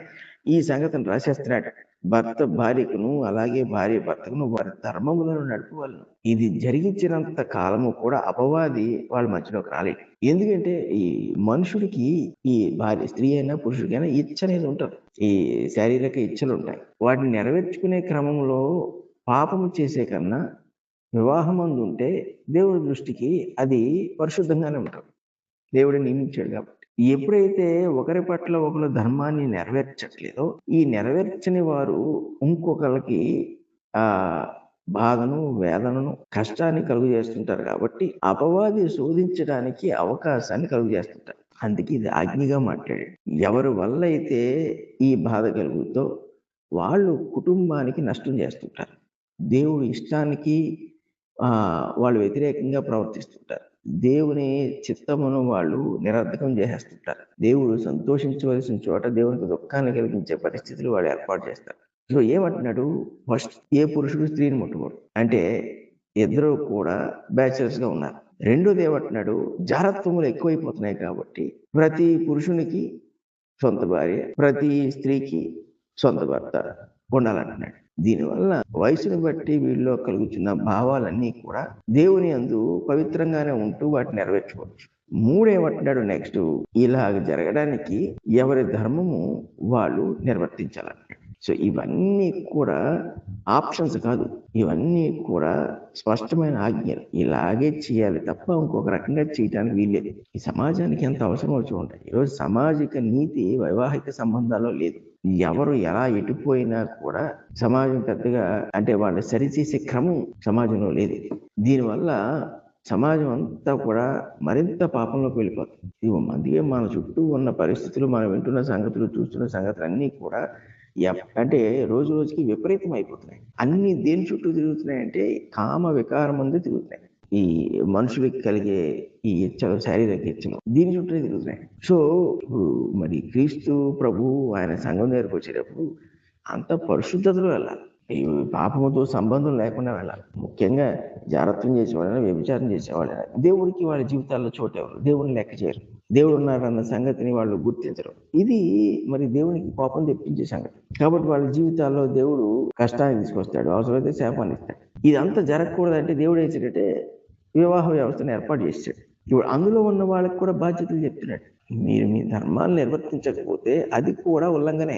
ఈ సంగతిని రాసేస్తున్నాడు. భర్త భార్యకును అలాగే భార్య భర్తకును వారి ధర్మములను నడపవలను. ఇది జరిగించినంత కాలము కూడా అపవాది వాళ్ళ మధ్యలోకి రాలేదు. ఎందుకంటే ఈ మనుషుడికి ఈ భార్య స్త్రీ అయినా పురుషుడికైనా ఇచ్చ అనేది ఉంటుంది. ఈ శారీరక ఇచ్చలు ఉంటాయి. వాటిని నెరవేర్చుకునే క్రమంలో పాపము చేసే కన్నా వివాహం ఉంటే దేవుడి దృష్టికి అది పరిశుద్ధంగానే ఉంటుంది. దేవుడు నియమించాడు కాబట్టి. ఎప్పుడైతే ఒకరి పట్ల ఒకరు ధర్మాన్ని నెరవేర్చట్లేదో ఈ నెరవేర్చని వారు ఇంకొకరికి బాధను, వేదనను, కష్టాన్ని కలుగు చేస్తుంటారు. కాబట్టి అపవాది శోధించడానికి అవకాశాన్ని కలుగు చేస్తుంటారు. అందుకే ఇది ఆజ్ఞగా మాట్లాడాడు. ఎవరి వల్ల అయితే ఈ బాధ కలుగుతో వాళ్ళు కుటుంబానికి నష్టం చేస్తుంటారు. దేవుడి ఇష్టానికి వాళ్ళు వ్యతిరేకంగా ప్రవర్తిస్తుంటారు. దేవుని చిత్తమును వాళ్ళు నిరర్ధకం చేసేస్తుంటారు. దేవుడు సంతోషించవలసిన చోట దేవునికి దుఃఖాన్ని కలిగించే పరిస్థితులు వాళ్ళు ఏర్పాటు చేస్తారు. సో ఏమంటున్నాడు? ఫస్ట్ ఏ పురుషుడు స్త్రీని ముట్టకూడదు అంటే ఇద్దరు కూడా బ్యాచిలర్స్ గా ఉన్నారు. రెండోది ఏమంటున్నాడు, జారత్వములు ఎక్కువైపోతున్నాయి కాబట్టి ప్రతి పురుషునికి సొంత భార్య, ప్రతి స్త్రీకి సొంత భర్త ఉండాలంటున్నాడు. దీనివల్ల వయసును బట్టి వీళ్ళలో కలుగుతున్న భావాలన్నీ కూడా దేవుని యందు పవిత్రంగానే ఉంటూ వాటిని నెరవేర్చుకోవచ్చు. మూడేమంటున్నాడు నెక్స్ట్, ఇలాగ జరగడానికి ఎవరి ధర్మము వాళ్ళు నిర్వర్తించాలంటాడు. సో ఇవన్నీ కూడా ఆప్షన్స్ కాదు, ఇవన్నీ కూడా స్పష్టమైన ఆజ్ఞలు. ఇలాగే చేయాలి తప్ప ఇంకొక రకంగా చేయడానికి వీల్లేదు. ఈ సమాజానికి ఎంత అవసరం వచ్చి ఉంటాయి. ఈరోజు సామాజిక నీతి వైవాహిక సంబంధాల్లో లేదు. ఎవరు ఎలా ఎటుపోయినా కూడా సమాజం పెద్దగా అంటే వాళ్ళు సరిచేసే క్రమం సమాజంలో లేదు. దీనివల్ల సమాజం అంతా కూడా మరింత పాపంలోకి వెళ్ళిపోతుంది. అందుకే మన చుట్టూ ఉన్న పరిస్థితులు, మనం వింటున్న సంగతులు, చూస్తున్న సంగతులు అన్నీ కూడా అంటే రోజు రోజుకి విపరీతం అయిపోతున్నాయి. అన్ని దేని చుట్టూ తిరుగుతున్నాయంటే కామ వికారం ముందు తిరుగుతున్నాయి. ఈ మనుషులకి కలిగే ఈ ఇచ్చలు, శారీరక ఇచ్చలు దీని చుట్టూ తిరుగుతున్నాయి. సో ఇప్పుడు మరి క్రీస్తు ప్రభు ఆయన సంఘం దగ్గరకు వచ్చేటప్పుడు అంత పరిశుద్ధతలో వెళ్ళాలి. ఈ పాపముతో సంబంధం లేకుండా వెళ్ళాలి. ముఖ్యంగా జాగ్రత్తం చేసేవాళ్ళైనా, వ్యభిచారం చేసేవాళ్ళైనా దేవుడికి వాళ్ళ జీవితాల్లో చోటు ఎవరు, దేవుడిని లెక్క చేయరు. దేవుడు ఉన్నారన్న సంగతిని వాళ్ళు గుర్తించరు. ఇది మరి దేవునికి కోపం తెప్పించే సంగతి. కాబట్టి వాళ్ళ జీవితాల్లో దేవుడు కష్టాన్ని తీసుకొస్తాడు, అవసరమైతే శాపాన్ని ఇస్తాడు. ఇదంతా జరగకూడదంటే దేవుడు ఏం చేశాడంటే వివాహ వ్యవస్థను ఏర్పాటు చేశాడు. ఇప్పుడు అందులో ఉన్న వాళ్ళకి కూడా బాధ్యతలు చెప్తున్నాడు. మీరు మీ ధర్మాన్ని నిర్వర్తించకపోతే అది కూడా ఉల్లంఘనే.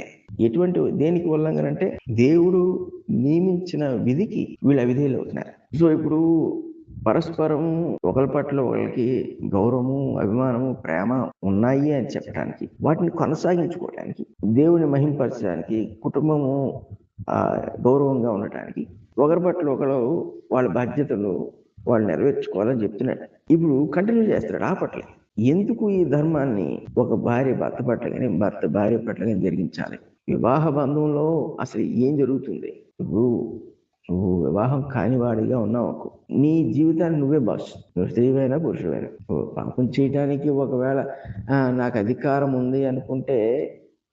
దేనికి ఉల్లంఘన అంటే దేవుడు నియమించిన విధికి వీళ్ళు అవిధేయులు అవుతున్నారు. సో ఇప్పుడు పరస్పరం ఒకరి పట్ల ఒకరికి గౌరవము, అభిమానము, ప్రేమ ఉన్నాయి అని చెప్పడానికి, వాటిని కొనసాగించుకోవడానికి, దేవుని మహింపరచడానికి, కుటుంబము గౌరవంగా ఉండటానికి ఒకరి పట్ల ఒకరు వాళ్ళ బాధ్యతలు వాళ్ళు నెరవేర్చుకోవాలని చెప్తున్నాడు. ఇప్పుడు కంటిన్యూ చేస్తాడు ఆ పట్ల. ఎందుకు ఈ ధర్మాన్ని ఒక భార్య భర్త పట్ల కానీ, భర్త భార్య పట్ల కానీ జరిగించాలి? వివాహ బంధంలో అసలు ఏం జరుగుతుంది? ఇప్పుడు నువ్వు వివాహం కానివాడిగా ఉన్నావు, నీ జీవితాన్ని నువ్వే బాస్. నువ్వు స్త్రీవైనా పురుషువైనా పాపం చేయడానికి ఒకవేళ నాకు అధికారం ఉంది అనుకుంటే,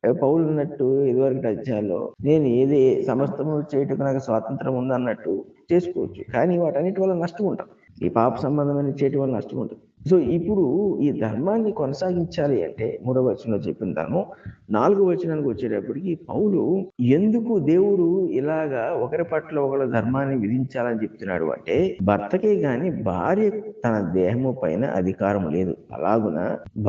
పౌలు అన్నట్టు ఇదివరకు అధ్యాయాల్లో నేను ఏది సమస్తము చేయటకు నాకు స్వాతంత్రం ఉంది అన్నట్టు చేసుకోవచ్చు. కానీ వాటన్నిటి వల్ల నష్టం ఉంటుంది. ఈ పాప సంబంధమైన చేయటం వల్ల నష్టం ఉంటుంది. సో ఇప్పుడు ఈ ధర్మాన్ని కొనసాగించాలి అంటే 3వ వచనంలో చెప్పిన ధర్మం 4వ వచనానికి వచ్చేటప్పటికి పౌలు ఎందుకు దేవుడు ఇలాగా ఒకరి పట్ల ఒకరి ధర్మాన్ని విధించాలని చెప్తున్నాడు అంటే, భర్తకే గాని భార్య తన దేహము పైన అధికారం లేదు, అలాగున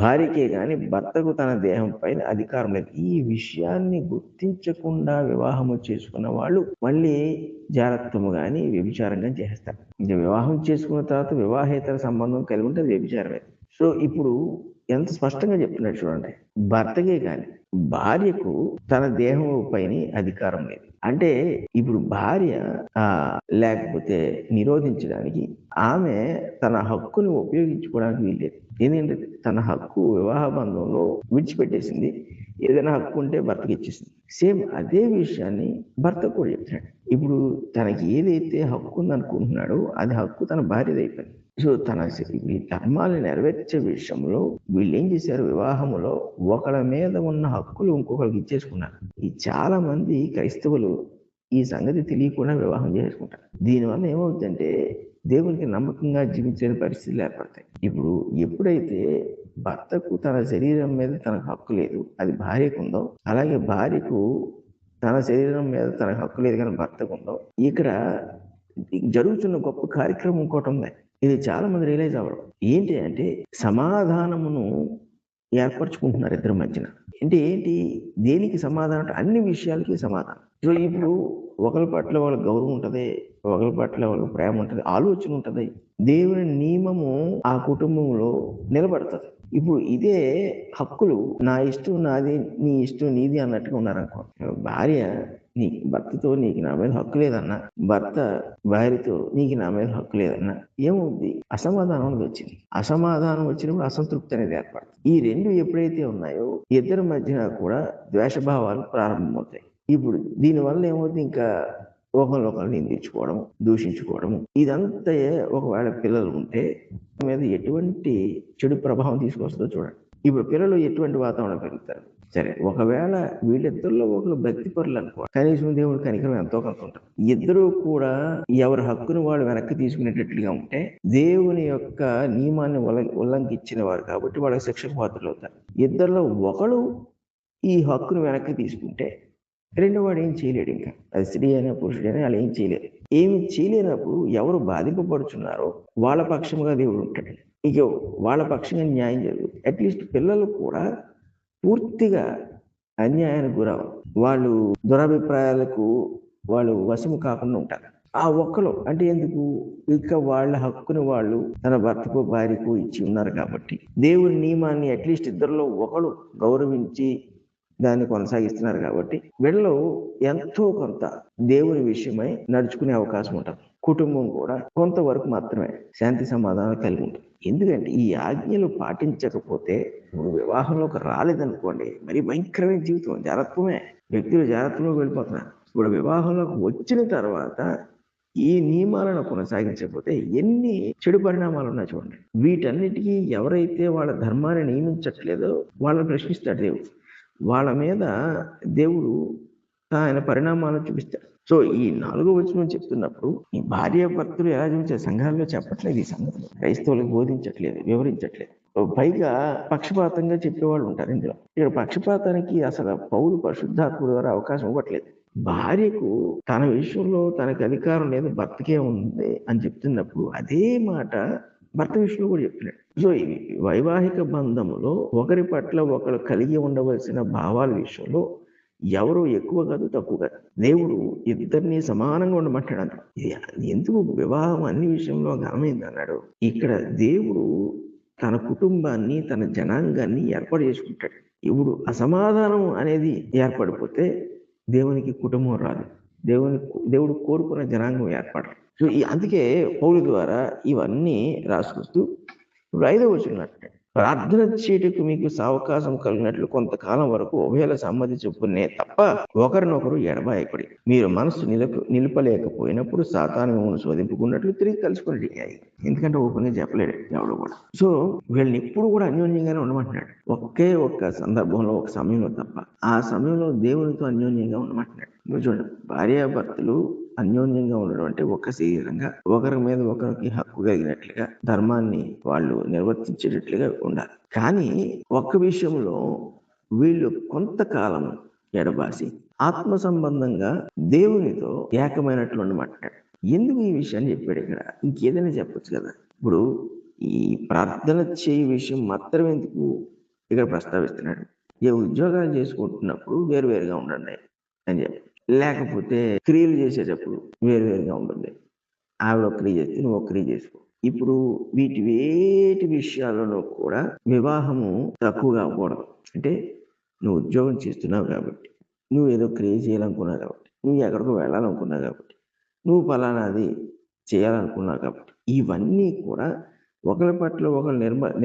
భార్యకే గాని భర్తకు తన దేహం పైన అధికారం లేదు. ఈ విషయాన్ని గుర్తించకుండా వివాహము చేసుకున్న వాళ్ళు మళ్ళీ జాగ్రత్తము గాని వ్యభిచారం కానీ చేస్తారు. ఇంకా వివాహం చేసుకున్న తర్వాత వివాహేతర సంబంధం కలిగి ఉంటే వ్యభిచారమే. సో ఇప్పుడు ఎంత స్పష్టంగా చెప్తున్నాడు చూడండి, భర్తకే కానీ భార్యకు తన దేహం పైన అధికారం లేదు. అంటే ఇప్పుడు భార్య లేకపోతే నిరోధించడానికి ఆమె తన హక్కుని ఉపయోగించుకోవడానికి వీల్లేదు. ఏంటంటే తన హక్కు వివాహ బంధంలో విడిచిపెట్టేసింది. ఏదైనా హక్కు ఉంటే భర్తకి ఇచ్చేసింది. సేమ్ అదే విషయాన్ని భర్త కూడా చెప్తున్నాడు. ఇప్పుడు తనకి ఏదైతే హక్కు ఉందనుకుంటున్నాడో అది హక్కు తన భార్యది అయిపోయింది. సో తన ఈ ధర్మాలను నెరవేర్చే విషయంలో వీళ్ళు ఏం చేశారు, వివాహములో ఒకళ్ళ మీద ఉన్న హక్కులు ఇంకొకరికి ఇచ్చేసుకున్నారు. ఈ చాలా మంది క్రైస్తవులు ఈ సంగతి తెలియకుండా వివాహం చేసుకుంటారు. దీనివల్ల ఏమవుతుందంటే దేవునికి నమ్మకంగా జీవించే పరిస్థితులు ఏర్పడతాయి. ఇప్పుడు ఎప్పుడైతే భర్తకు తన శరీరం మీద తనకు హక్కు లేదు, అది భార్యకు ఉందో, అలాగే భార్యకు తన శరీరం మీద తనకు హక్కు లేదు కానీ భర్తకు ఉందో, ఇక్కడ జరుగుతున్న గొప్ప కార్యక్రమం ఇంకోటి ఉంది. ఇది చాలా మంది రియలైజ్ అవ్వడం. ఏంటి అంటే సమాధానమును ఏర్పరచుకుంటున్నారు ఇద్దరి మధ్యన. అంటే ఏంటి, దేనికి సమాధానం అంటే అన్ని విషయాలకి సమాధానం. సో ఇప్పుడు ఒకరి పట్ల వాళ్ళ గౌరవం ఉంటుంది, ఒకరి పట్ల వాళ్ళ ప్రేమ ఉంటుంది, ఆలోచన ఉంటుంది. దేవుని నియమము ఆ కుటుంబంలో నిలబడుతుంది. ఇప్పుడు ఇదే హక్కులు నా ఇష్టం నాది, నీ ఇష్టం నీది అన్నట్టుగా ఉన్నారనుకో. భార్య భర్తతో నీకు నా మీద హక్కు లేదన్నా, భర్త భార్యతో నీకు నా మీద హక్కు లేదన్నా ఏమవుద్ది, అసమాధానం అనేది వచ్చింది. అసమాధానం వచ్చినప్పుడు అసంతృప్తి అనేది ఏర్పడుతుంది. ఈ రెండు ఎప్పుడైతే ఉన్నాయో ఇద్దరి మధ్యన కూడా ద్వేషభావాలు ప్రారంభమవుతాయి. ఇప్పుడు దీనివల్ల ఏమవుతుంది, ఇంకా ఒకరినొకరు నిందించుకోవడం, దూషించుకోవడము, ఇదంతా ఒకవేళ పిల్లలు ఉంటే మీద ఎటువంటి చెడు ప్రభావం తీసుకొస్తుందో చూడండి. ఇప్పుడు పిల్లలు ఎటువంటి వాతావరణం పెరుగుతారు, సరే, ఒకవేళ వీళ్ళిద్దరిలో ఒకరు భక్తి పరులు అనుకో, కనీసం దేవుడు కనికరం ఎంతో కొంత ఉంటుంది. ఇద్దరు కూడా ఎవరి హక్కును వాళ్ళు వెనక్కి తీసుకునేటట్లుగా ఉంటే దేవుని యొక్క నియమాన్ని ఉల్లంఘించిన వారు కాబట్టి వాళ్ళకి శిక్షకు పాత్రలు అవుతారు. ఇద్దరిలో ఒకడు ఈ హక్కును వెనక్కి తీసుకుంటే రెండో వాడు ఏం చేయలేడు. ఇంకా అది స్త్రీ అయినా పురుషుడైనా వాళ్ళు ఏం చేయలేరు. ఏమి చేయలేనప్పుడు ఎవరు బాధింపబడుచున్నారో వాళ్ళ పక్షముగా దేవుడు ఉంటాడు. ఇక వాళ్ళ పక్షంగా న్యాయం జరుగుతుంది. అట్లీస్ట్ పిల్లలు కూడా పూర్తిగా అన్యాయానికి గురవు, వాళ్ళు దురభిప్రాయాలకు వాళ్ళు వశము కాకుండా ఉంటారు. ఆ ఒక్కరు అంటే ఎందుకు, ఇక వాళ్ళ హక్కుని వాళ్ళు తన భర్తకు భార్యకు ఇచ్చి ఉన్నారు కాబట్టి దేవుని నియమాన్ని అట్లీస్ట్ ఇద్దరిలో ఒకడు గౌరవించి దాన్ని కొనసాగిస్తున్నారు కాబట్టి వీళ్ళు ఎంతో కొంత దేవుని విషయమై నడుచుకునే అవకాశం ఉంటుంది. కుటుంబం కూడా కొంతవరకు మాత్రమే శాంతి సమాధానం కలిగి ఉంటుంది. ఎందుకంటే ఈ ఆజ్ఞలు పాటించకపోతే వివాహంలోకి రాలేదనుకోండి, మరి భయంకరమైన జీవితం, జాగ్రత్తమే, వ్యక్తులు జాగ్రత్తలోకి వెళ్ళిపోతున్నారు. ఇప్పుడు వివాహంలోకి వచ్చిన తర్వాత ఈ నియమాలను కొనసాగించకపోతే ఎన్ని చెడు పరిణామాలు ఉన్నాయి చూడండి. వీటన్నిటికీ ఎవరైతే వాళ్ళ ధర్మాన్ని నియమించట్లేదో వాళ్ళని ప్రశ్నిస్తాడు దేవుడు. వాళ్ళ మీద దేవుడు ఆయన పరిణామాలను చూపిస్తాడు. సో ఈ 4వ వచనం చెప్తున్నప్పుడు ఈ భార్య భర్తలు ఎలా జీవించే సంఘాల్లో చెప్పట్లేదు, ఈ సంగతులు క్రైస్తవులకు బోధించట్లేదు, వివరించట్లేదు. పైగా పక్షపాతంగా చెప్పేవాళ్ళు ఉంటారు ఇందులో. ఇక్కడ పక్షపాతానికి అసలు పౌలు పరిశుద్ధాత్మ ద్వారా అవకాశం ఇవ్వట్లేదు. భార్యకు తన విషయంలో తనకు అధికారం లేదు, భర్తకే ఉంది అని చెప్తున్నప్పుడు అదే మాట భర్త విషయంలో కూడా చెప్తున్నాడు. సో ఈ వైవాహిక బంధములో ఒకరి పట్ల ఒకరు కలిగి ఉండవలసిన భావాల విషయంలో ఎవరు ఎక్కువ కాదు, తక్కువ కాదు. దేవుడు ఇద్దరిని సమానంగా ఉండమంటాడు. ఎందుకు వివాహం అన్ని విషయంలో ఘనమైంది అన్నాడు. ఇక్కడ దేవుడు తన కుటుంబాన్ని తన జనాంగాన్ని ఏర్పాటు చేసుకుంటాడు. ఇప్పుడు అసమాధానం అనేది ఏర్పడిపోతే దేవునికి కుటుంబం రాదు, దేవుడు కోరుకున్న జనాంగం ఏర్పడదు. సో అందుకే పౌలు ద్వారా ఇవన్నీ రాసుకొస్తూ ఇప్పుడు 5వ వచనం అంటే ప్రార్థన చేయటకు మీకు సావకాశం కలిగినట్లు కొంతకాలం వరకు ఉభయల సమ్మతి చొప్పునే తప్ప ఒకరినొకరు ఎడబాయకుడి. మీరు మనసు నిలపలేకపోయినప్పుడు సాతాను మిమ్మల్ని శోధింపుకున్నట్లు తిరిగి కలుసుకుని, ఎందుకంటే ఓపెన్గా చెప్పలేడు ఎవడు కూడా. సో వీళ్ళని ఎప్పుడు కూడా అన్యోన్యంగానే ఉండమంటున్నాడు. ఒకే ఒక్క సందర్భంలో, ఒక సమయంలో తప్ప, ఆ సమయంలో దేవునితో అన్యోన్యంగా ఉండమంటున్నాడు. చూడండి, భార్యాభర్తలు అన్యోన్యంగా ఉండడం అంటే ఒక శరీరంగా ఒకరి మీద ఒకరికి హక్కు కలిగినట్లుగా ధర్మాన్ని వాళ్ళు నిర్వర్తించేటట్లుగా ఉండాలి. కానీ ఒక్క విషయంలో వీళ్ళు కొంతకాలం ఎడబాసి ఆత్మ సంబంధంగా దేవునితో ఏకమైనట్లు ఉండమంటాడు. ఎందుకు ఈ విషయాన్ని చెప్పాడు ఇక్కడ? ఇంకేదైనా చెప్పొచ్చు కదా. ఇప్పుడు ఈ ప్రార్థన చేయ విషయం మాత్రం ఎందుకు ఇక్కడ ప్రస్తావిస్తున్నాడు? ఏ ఉద్యోగాలు చేసుకుంటున్నప్పుడు వేరువేరుగా ఉండండి అని చెప్పి, లేకపోతే క్రియలు చేసేటప్పుడు వేరువేరుగా ఉంటుంది. ఆవిడ ఒక క్రియ చేస్తే నువ్వు ఒక క్రియ చేసుకో. ఇప్పుడు వేటి విషయాలలో కూడా వివాహము తక్కువగా అవ్వకూడదు. అంటే నువ్వు ఉద్యోగం చేస్తున్నావు కాబట్టి, నువ్వు ఏదో క్రియ చేయాలనుకున్నావు కాబట్టి, నువ్వు ఎక్కడికో వెళ్ళాలనుకున్నావు కాబట్టి, నువ్వు ఫలానాది చేయాలనుకున్నావు కాబట్టి, ఇవన్నీ కూడా ఒకరి పట్ల ఒకరు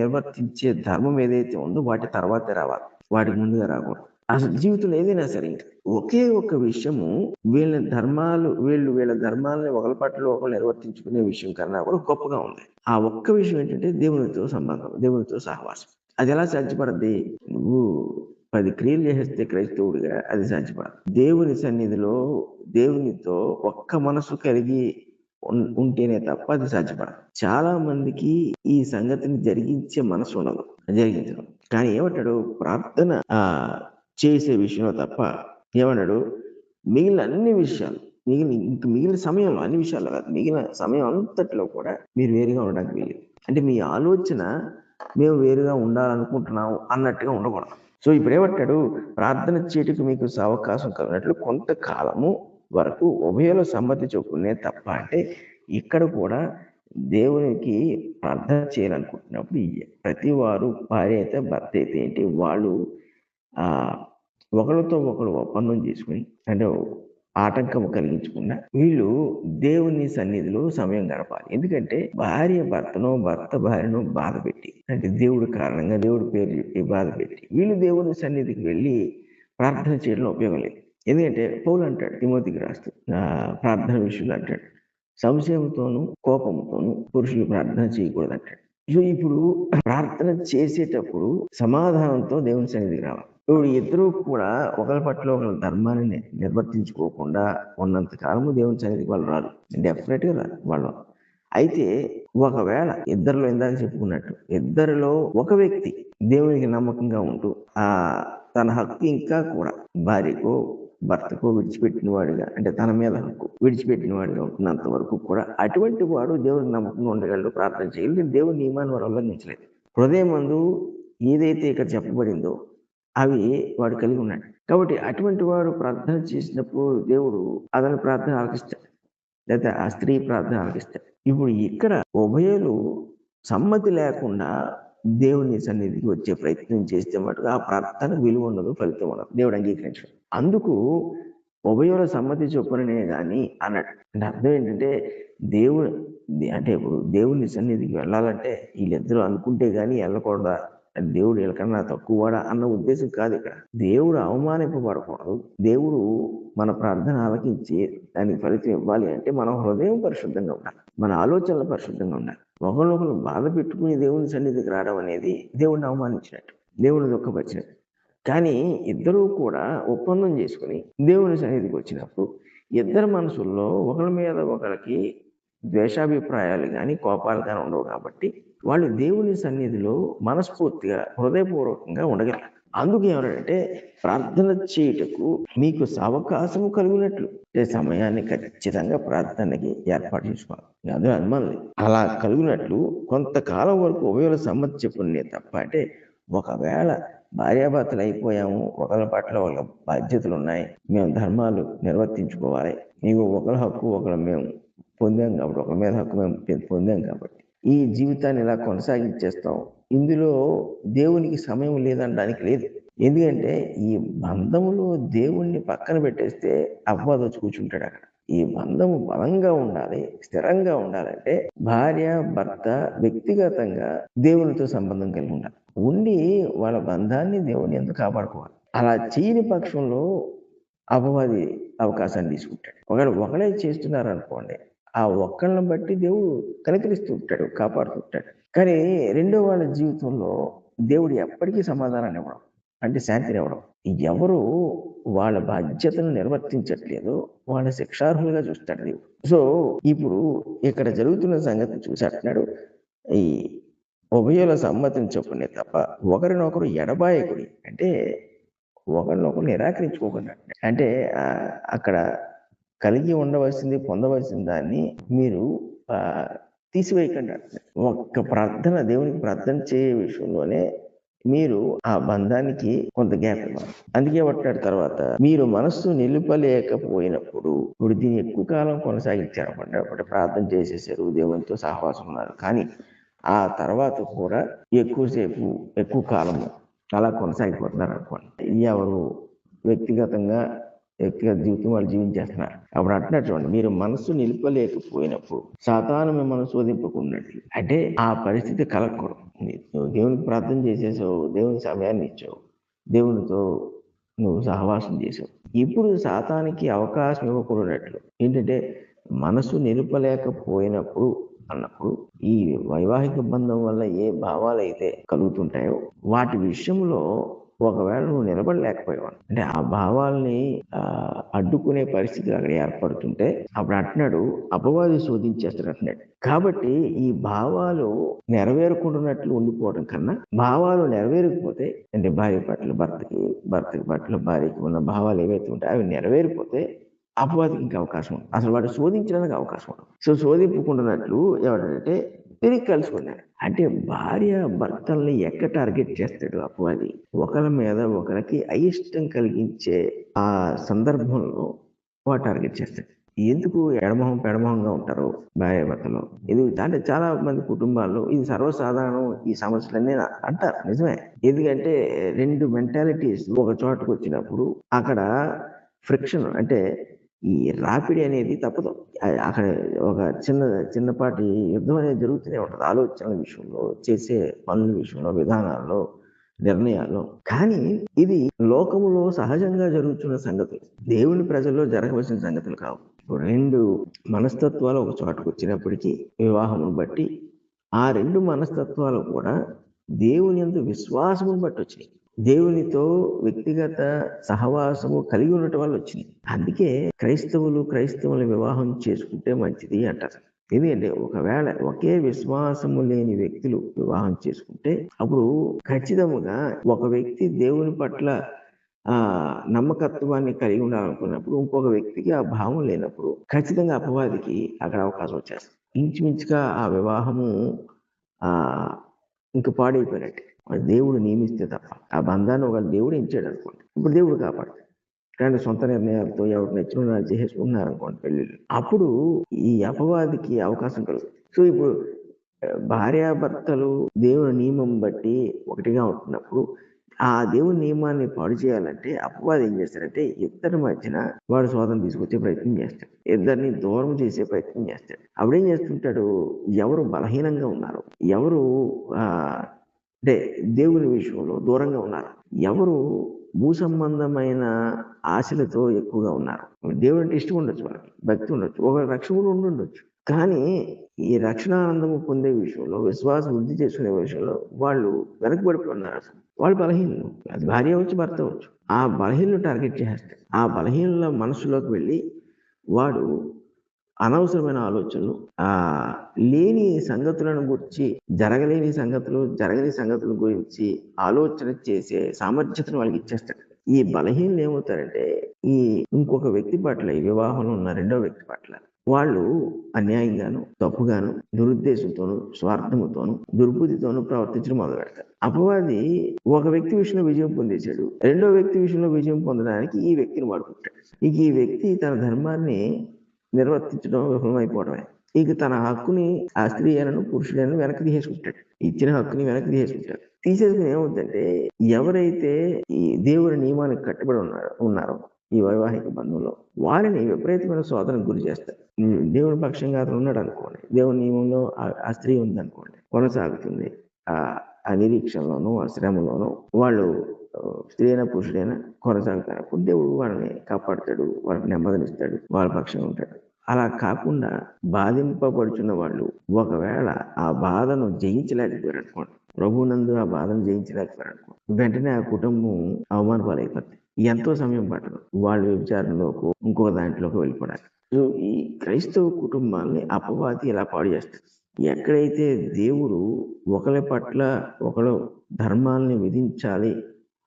నిర్వర్తించే ధర్మం ఏదైతే ఉందో వాటి తర్వాతే రావాలి, వాటికి ముందుగా రాకూడదు. అసలు జీవితంలో ఏదైనా సరే ఇంకా ఒకే ఒక విషయము వీళ్ళ ధర్మాలని ఒకరి పట్ల ఒకరు నిర్వర్తించుకునే విషయం కన్నా కూడా గొప్పగా ఉంది. ఆ ఒక్క విషయం ఏంటంటే దేవునితో సంబంధం, దేవునితో సహవాసం. అది ఎలా సాధ్యపడద్ది? నువ్వు 10 క్రియలు చేసేస్తే క్రైస్తవుడిగా అది సాధ్యపడదు. దేవుని సన్నిధిలో దేవునితో ఒక్క మనసు కలిగి ఉంటేనే తప్ప అది సాధ్యపడదు. చాలా మందికి ఈ సంగతిని జరిగించే మనసు ఉండదు, జరిగించడం. కానీ ఏమంటాడు? ప్రార్థన చేసే విషయంలో తప్ప ఏమన్నాడు? మిగిలిన అన్ని విషయాలు, మిగిలిన సమయంలో, అన్ని విషయాల్లో కాదు, మిగిలిన సమయం అంతట్లో కూడా మీరు వేరుగా ఉండడానికి వీలు. అంటే మీ ఆలోచన మేము వేరుగా ఉండాలనుకుంటున్నాము అన్నట్టుగా ఉండకూడదు. సో ఇప్పుడు ఏమంటాడు? ప్రార్థన చేయటకు మీకు అవకాశం కలిగినట్లు కొంతకాలము వరకు ఉభయలో సమ్మతి చొప్పునే తప్ప. అంటే ఇక్కడ కూడా దేవునికి ప్రార్థన చేయాలనుకుంటున్నప్పుడు ప్రతి వారు, భార్య అయితే భర్త అయితే ఏంటి, వాళ్ళు ఒకరితో ఒకరు ఒప్పందం చేసుకుని, అంటే ఆటంకం కలిగించకుండా వీళ్ళు దేవుని సన్నిధిలో సమయం గడపాలి. ఎందుకంటే భార్య భర్తను, భర్త భార్యను బాధ పెట్టి, అంటే దేవుడి కారణంగా దేవుడి పేరు చెప్పి బాధ పెట్టి వీళ్ళు దేవుని సన్నిధికి వెళ్ళి ప్రార్థన చేయడంలో ఉపయోగం లేదు. ఎందుకంటే పౌలు అంటాడు తిమోతికి రాస్తూ ప్రార్థన విషయంలో అంటాడు, సంశయంతోనూ కోపంతోనూ పురుషులు ప్రార్థన చేయకూడదు అంటాడు. సో ఇప్పుడు ప్రార్థన చేసేటప్పుడు సమాధానంతో దేవుని సన్నిధికి రావాలి. ఇప్పుడు ఇద్దరూ కూడా ఒకరి పట్ల ఒకరి ధర్మాన్ని నిర్వర్తించుకోకుండా ఉన్నంత కాలము దేవుని సన్నిధికి వాళ్ళు రారు. డెఫినెట్గా రారు వాళ్ళు. అయితే ఒకవేళ ఇద్దరిలో ఇందాక చెప్పుకున్నట్టు ఇద్దరిలో ఒక వ్యక్తి దేవునికి నమ్మకంగా ఉంటూ తన హక్కు ఇంకా కూడా భార్యకో భర్తకో విడిచిపెట్టిన వాడిగా, అంటే తన మీద హక్కు విడిచిపెట్టిన వాడిగా ఉంటున్నంత వరకు కూడా అటువంటి వాడు దేవునికి నమ్మకంగా ఉండగలడు, ప్రార్థన చేయగలడు. దేవుని నియమాన్ని వాడు ఉల్లంఘించలేదు. హృదయమందు ఏదైతే ఇక్కడ చెప్పబడిందో అవి వాడు కలిగి ఉన్నాడు. కాబట్టి అటువంటి వాడు ప్రార్థన చేసినప్పుడు దేవుడు అతని ప్రార్థన ఆలకిస్తాడు, లేదా ఆ స్త్రీ ప్రార్థన ఆలకిస్తాడు. ఇప్పుడు ఇక్కడ ఉభయులు సమ్మతి లేకుండా దేవుని సన్నిధికి వచ్చే ప్రయత్నం చేస్తే మటుకు ఆ ప్రార్థన విలువ ఉండదు, ఫలితం ఉండదు, దేవుడు అంగీకరించడు. అందుకు ఉభయుల సమ్మతి చొప్పుననే కానీ అన్నట్టు. అంటే అర్థం ఏంటంటే అంటే ఇప్పుడు దేవుని సన్నిధికి వెళ్ళాలంటే వీళ్ళిద్దరూ అనుకుంటే కానీ వెళ్ళకూడదా, దేవుడు వీళ్ళకన్నా తక్కువవాడా అన్న ఉద్దేశం కాదు ఇక్కడ. దేవుడు అవమానింపబడకూడదు. దేవుడు మన ప్రార్థన ఆలకించి దానికి ఫలితం ఇవ్వాలి అంటే మన హృదయం పరిశుద్ధంగా ఉండాలి, మన ఆలోచనలు పరిశుద్ధంగా ఉండాలి. ఒకరినొకరు బాధ పెట్టుకుని దేవుని సన్నిధికి రావడం అనేది దేవుడిని అవమానించినట్టు, దేవుడిని దుఃఖపరిచినట్టు. కానీ ఇద్దరూ కూడా ఒప్పందం చేసుకుని దేవుని సన్నిధికి వచ్చినప్పుడు ఇద్దరు మనసుల్లో ఒకరి మీద ఒకరికి ద్వేషాభిప్రాయాలు కానీ కోపాలు కానీ ఉండవు. కాబట్టి వాళ్ళు దేవుని సన్నిధిలో మనస్ఫూర్తిగా హృదయపూర్వకంగా ఉండగలరు. అందుకు ఏమన్నాడంటే ప్రార్థన చేయుటకు మీకు అవకాశం కలిగినట్లు, సమయాన్ని ఖచ్చితంగా ప్రార్థనకి ఏర్పాటు చేసుకోవాలి. అదే అనుమానం. అలా కలిగినట్లు కొంతకాలం వరకు ఉభయుల సమ్మతి చెప్పుకునే తప్ప, అంటే ఒకవేళ భార్యాభర్తలు అయిపోయాము, ఒకరి పట్ల వాళ్ళ బాధ్యతలు ఉన్నాయి, మేము ధర్మాలు నిర్వర్తించుకోవాలి, నీవు ఒకరి హక్కు ఒకరు మేము పొందాం కాబట్టి, ఒకరి మీద హక్కు మేము పొందాం కాబట్టి ఈ జీవితాన్ని ఇలా కొనసాగించేస్తాం, ఇందులో దేవునికి సమయం లేదనడానికి లేదు. ఎందుకంటే ఈ బంధములో దేవుణ్ణి పక్కన పెట్టేస్తే అపవాది వచ్చి కూర్చుంటాడు అక్కడ. ఈ బంధము బలంగా ఉండాలి, స్థిరంగా ఉండాలంటే భార్య భర్త వ్యక్తిగతంగా దేవునితో సంబంధం కలిగి ఉండాలి, ఉండి వాళ్ళ బంధాన్ని దేవుని ఎందుకు కాపాడుకోవాలి. అలా చేయని పక్షంలో అపవాది అవకాశాన్ని తీసుకుంటాడు. ఒకడే చేస్తున్నారు అనుకోండి, ఆ ఒక్కళ్ళని బట్టి దేవుడు కనికరిస్తూ ఉంటాడు, కాపాడుతూ ఉంటాడు. కానీ రెండో వాళ్ళ జీవితంలో దేవుడు ఎప్పటికీ సమాధానాన్ని ఇవ్వడం, అంటే శాంతిని ఇవ్వడం. ఎవరు వాళ్ళ బాధ్యతను నిర్వర్తించట్లేదో వాళ్ళ శిక్షార్హులుగా చూస్తాడు దేవుడు. సో ఇప్పుడు ఇక్కడ జరుగుతున్న సంగతి చూసి అంటున్నాడు, ఈ ఉభయుల సమ్మతిని చెప్పుకునే తప్ప ఒకరినొకరు ఎడబాయకుడి, అంటే ఒకరినొకరు నిరాకరించుకోకుండా, అంటే అక్కడ కలిగి ఉండవలసింది పొందవలసిన దాన్ని మీరు తీసివేయకండి. ఒక్క ప్రార్థన, దేవునికి ప్రార్థన చేయ విషయంలోనే మీరు ఆ బంధానికి కొంత గ్యాప్ ఇవ్వాలి. అందుకే పట్టాడు తర్వాత మీరు మనస్సు నిలుపలేకపోయినప్పుడు, ఇప్పుడు దీన్ని ఎక్కువ కాలం కొనసాగించారు అనుకోండి, ప్రార్థన చేసేసారు, దేవునితో సహవాసం ఉన్నారు, కానీ ఆ తర్వాత కూడా ఎక్కువసేపు ఎక్కువ కాలము అలా కొనసాగిపోతున్నారు అనుకోండి, ఎవరు వ్యక్తిగతంగా వ్యక్తిగత జీవితం వాళ్ళు జీవించేస్తున్నారు. అప్పుడు అంటున్నారు చూడండి, మీరు మనస్సు నిలుపలేకపోయినప్పుడు సాతాను మిమ్మల్ని శోధింపకున్నట్లు, అంటే ఆ పరిస్థితి కలగకూడదు. దేవునికి ప్రార్థన చేసేసావు, దేవుని సమయాన్ని ఇచ్చావు, దేవునితో నువ్వు సహవాసం చేసావు, ఇప్పుడు సాతానికి అవకాశం ఇవ్వకూడనట్లు. ఏంటంటే మనసు నిలుపలేకపోయినప్పుడు అన్నప్పుడు ఈ వైవాహిక బంధం వల్ల ఏ భావాలు అయితే కలుగుతుంటాయో వాటి విషయంలో ఒకవేళ నువ్వు నిలబడలేకపోయావు, అంటే ఆ భావాల్ని అడ్డుకునే పరిస్థితి అక్కడ ఏర్పడుతుంటే అప్పుడు అంటున్నాడు అపవాది శోధించేస్తాడు అంటున్నాడు. కాబట్టి ఈ భావాలు నెరవేరకుండాన్నట్లు ఉండిపోవడం కన్నా, భావాలు నెరవేరకపోతే, అంటే భార్య పట్ల భర్తకి, భర్తకి పట్ల భార్యకి ఉన్న భావాలు ఏవైతే ఉంటాయో అవి నెరవేరిపోతే అపవాదికి ఇంకా అవకాశం ఉంది, అసలు వాడు శోధించడానికి అవకాశం ఉంది. సో శోధింపుకుంటున్నట్లు ఎవడంటే తిరిగి కలుసుకున్నాడు. అంటే భార్య భర్తల్ని ఎక్కడ టార్గెట్ చేస్తాడు అపవాది, ఒకరి మీద ఒకరికి అయిష్టం కలిగించే ఆ సందర్భంలో వాడు టార్గెట్ చేస్తాడు. ఎందుకు ఎడమొహం పెడమొహంగా ఉంటారు భార్య భర్తలు, ఇది అంటే చాలా మంది కుటుంబాల్లో ఇది సర్వసాధారణం, ఈ సమస్యలన్నీ అంటారు, నిజమే. ఎందుకంటే రెండు మెంటాలిటీస్ ఒక చోటకు వచ్చినప్పుడు అక్కడ ఫ్రిక్షన్, అంటే ఈ రాపిడి అనేది తప్పదు. అక్కడ ఒక చిన్నపాటి యుద్ధం అనేది జరుగుతూనే ఉంటుంది, ఆలోచనల విషయంలో, చేసే పనుల విషయంలో, విధానాల్లో, నిర్ణయాల్లో. కానీ ఇది లోకములో సహజంగా జరుగుతున్న సంగతులు, దేవుని ప్రజల్లో జరగవలసిన సంగతులు కావు. రెండు మనస్తత్వాలు ఒక చోటకు వచ్చినప్పటికీ వివాహమును బట్టి ఆ రెండు మనస్తత్వాలు కూడా దేవుని యందు విశ్వాసమును బట్టి వచ్చినాయి. దేవునితో వ్యక్తిగత సహవాసము కలిగి ఉండటం వల్ల వచ్చింది. అందుకే క్రైస్తవులు వివాహం చేసుకుంటే మంచిది అంటారు. ఎందుకంటే ఒకవేళ ఒకే విశ్వాసము లేని వ్యక్తులు వివాహం చేసుకుంటే అప్పుడు ఖచ్చితముగా ఒక వ్యక్తి దేవుని పట్ల నమ్మకత్వాన్ని కలిగి ఉండాలనుకున్నప్పుడు ఇంకొక వ్యక్తికి ఆ భావం లేనప్పుడు ఖచ్చితంగా అపవాదికి అక్కడ అవకాశం వచ్చేస్తుంది. ఇంచుమించుగా ఆ వివాహము ఆ ఇంక పాడైపోయినట్టే. దేవుడు నియమిస్తే తప్ప ఆ బంధాన్ని ఒక దేవుడు ఇచ్చాడు అనుకోండి, ఇప్పుడు దేవుడు కాపాడతాడు. కానీ సొంత నిర్ణయాలతో ఎవరు నచ్చిన చేసేసుకుంటున్నారు అనుకోండి పెళ్ళిళ్ళు, అప్పుడు ఈ అపవాదికి అవకాశం కలుగుతుంది. సో ఇప్పుడు భార్యాభర్తలు దేవుని నియమం బట్టి ఒకటిగా ఉంటున్నప్పుడు ఆ దేవుని నియమాన్ని పాడు చేయాలంటే అపవాది ఏం చేస్తాడంటే ఇద్దరి మధ్యన వాడు శోధన తీసుకొచ్చే ప్రయత్నం చేస్తాడు, ఇద్దరిని దూరం చేసే ప్రయత్నం చేస్తాడు. అప్పుడేం చేస్తుంటాడు, ఎవరు బలహీనంగా ఉన్నారు, ఎవరు అంటే దేవుని విషయంలో దూరంగా ఉన్నారు, ఎవరు భూ సంబంధమైన ఆశలతో ఎక్కువగా ఉన్నారు, దేవుడు అంటే ఇష్టం ఉండొచ్చు, వాళ్ళకి భక్తి ఉండొచ్చు, ఒక రక్షకుడు ఉండొచ్చు, కానీ ఈ రక్షణానందము పొందే విషయంలో విశ్వాసం వృద్ధి చేసుకునే విషయంలో వాళ్ళు వెనకబడిపోయి ఉన్నారు. వాళ్ళు బలహీనలు, అది భార్య అవచ్చు భర్త అవచ్చు, ఆ బలహీనలు టార్గెట్ చేస్తారు. ఆ బలహీనల మనసులోకి వెళ్ళి వాడు అనవసరమైన ఆలోచనలు, లేని సంగతులను గురించి జరగని సంగతుల గురించి ఆలోచన చేసే సామర్థ్యతను వాళ్ళకి ఇచ్చేస్తాడు. ఈ బలహీనలు ఏమవుతారంటే ఈ ఇంకొక వ్యక్తి పట్ల, ఈ వివాహంలో ఉన్న రెండో వ్యక్తి పట్ల వాళ్ళు అన్యాయంగాను, తప్పుగాను, దురుద్దేశంతోనూ, స్వార్థముతోనూ, దుర్బుద్ధితోనూ ప్రవర్తించడం మొదలు పెడతారు. అపవాది ఒక వ్యక్తి విషయంలో విజయం పొందేశాడు, రెండో వ్యక్తి విషయంలో విజయం పొందడానికి ఈ వ్యక్తిని వాడుకుంటాడు. ఇక ఈ వ్యక్తి తన ధర్మాన్ని నిర్వర్తించడం విఫలమైపోవడమే. ఇక తన హక్కుని ఆ స్త్రీ అయినను పురుషుడైన వెనక్కి తీసేసుకుంటాడు, ఇచ్చిన హక్కుని వెనక్కి తీసేసుకుంటాడు. తీసేసుకుని ఏమవుతుందంటే ఎవరైతే ఈ దేవుని నియమానికి కట్టుబడి ఉన్నారో ఈ వైవాహిక బంధంలో వారిని విపరీతమైన శోధనకు గురి చేస్తారు. దేవుని పక్షంగా అతను ఉన్నాడు అనుకోండి, దేవుని నియమంలో ఆ స్త్రీ ఉందనుకోండి, కొనసాగుతుంది. ఆ నిరీక్షణలోనూ ఆ శ్రమలోనూ వాళ్ళు స్త్రీ అయినా పురుషుడైనా కొనసాగుతారు. అప్పుడు దేవుడు వాళ్ళని కాపాడుతాడు, వాళ్ళకి నెమ్మదినిస్తాడు, వాళ్ళ పక్షంగా ఉంటాడు. అలా కాకుండా బాధింపబడుచున్న వాళ్ళు ఒకవేళ ఆ బాధను జయించలేకపోయారు అనుకోండి, ప్రభువునందు ఆ బాధను జయించలేకపోయారు అనుకోండి, వెంటనే ఆ కుటుంబం అవమాన పాలైపోతుంది. ఎంతో సమయం పట్టదు వాళ్ళు వ్యభిచారంలోకి ఇంకొక దాంట్లోకి వెళ్ళిపోవడానికి. ఈ క్రైస్తవ కుటుంబాన్ని అపవాది ఇలా పాడు చేస్తారు. ఎక్కడైతే దేవుడు ఒకరి పట్ల ఒకరు ధర్మాల్ని విధించాలి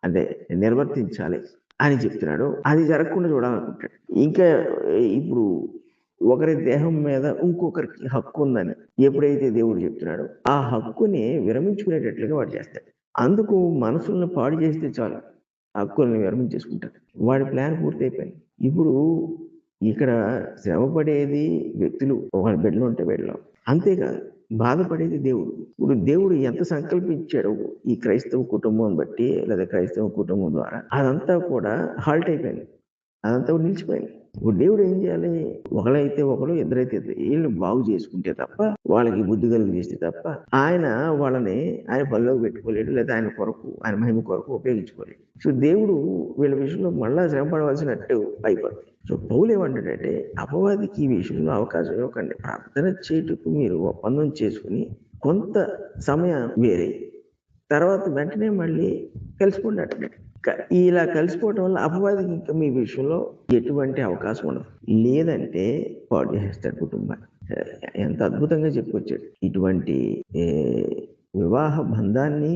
అంటే నిర్వర్తించాలి అని చెప్తున్నాడు, అది జరగకుండా చూడాలనుకుంటాడు. ఇంకా ఇప్పుడు ఒకరి దేహం మీద ఇంకొకరికి హక్కు ఉందని ఎప్పుడైతే దేవుడు చెప్తున్నాడో ఆ హక్కుని విరమించుకునేటట్లుగా వాడు చేస్తాడు. అందుకు మనసులను పాడు చేస్తే చాలు, హక్కుల్ని విరమించేసుకుంటాడు. వాడి ప్లాన్ పూర్తయిపోయింది. ఇప్పుడు ఇక్కడ శ్రమపడేది వ్యక్తులు, ఒక బిడ్డలు ఉంటే బిడ్డలు, అంతేకాదు బాధపడేది దేవుడు. ఇప్పుడు దేవుడు ఎంత సంకల్పించాడో ఈ క్రైస్తవ కుటుంబం బట్టి లేదా క్రైస్తవ కుటుంబం ద్వారా అదంతా కూడా హాల్ట్ అయిపోయింది, అదంతా కూడా నిలిచిపోయింది. ఇప్పుడు దేవుడు ఏం చేయాలి, ఒకరైతే ఒకరు, ఇద్దరైతే ఇద్దరు, వీళ్ళు బాగు చేసుకుంటే తప్ప, వాళ్ళకి బుద్ధి కలిగి చేస్తే తప్ప వాళ్ళని ఆయన పనిలోకి పెట్టుకోలేడు, లేదా ఆయన కొరకు, ఆయన మహిమ కొరకు ఉపయోగించుకోలేడు. సో దేవుడు వీళ్ళ విషయంలో మళ్ళా శ్రమ పడవలసినట్టు అయిపోతుంది. సో పౌలు ఏమంటాడంటే అపవాదికి ఈ విషయంలో అవకాశం ఇవ్వకండి, ప్రార్థన చేయుటకు మీరు ఒప్పందం చేసుకుని కొంత సమయం వేరే తర్వాత వెంటనే మళ్ళీ కలిసిపోండి. ఇలా కలిసిపోవటం వల్ల అపవాదికి ఇంకా మీ విషయంలో ఎటువంటి అవకాశం ఉండదు, లేదంటే పాడు చేసేస్తాడు కుటుంబాన్ని. ఎంత అద్భుతంగా చెప్పుకొచ్చాడు. ఇటువంటి వివాహ బంధాన్ని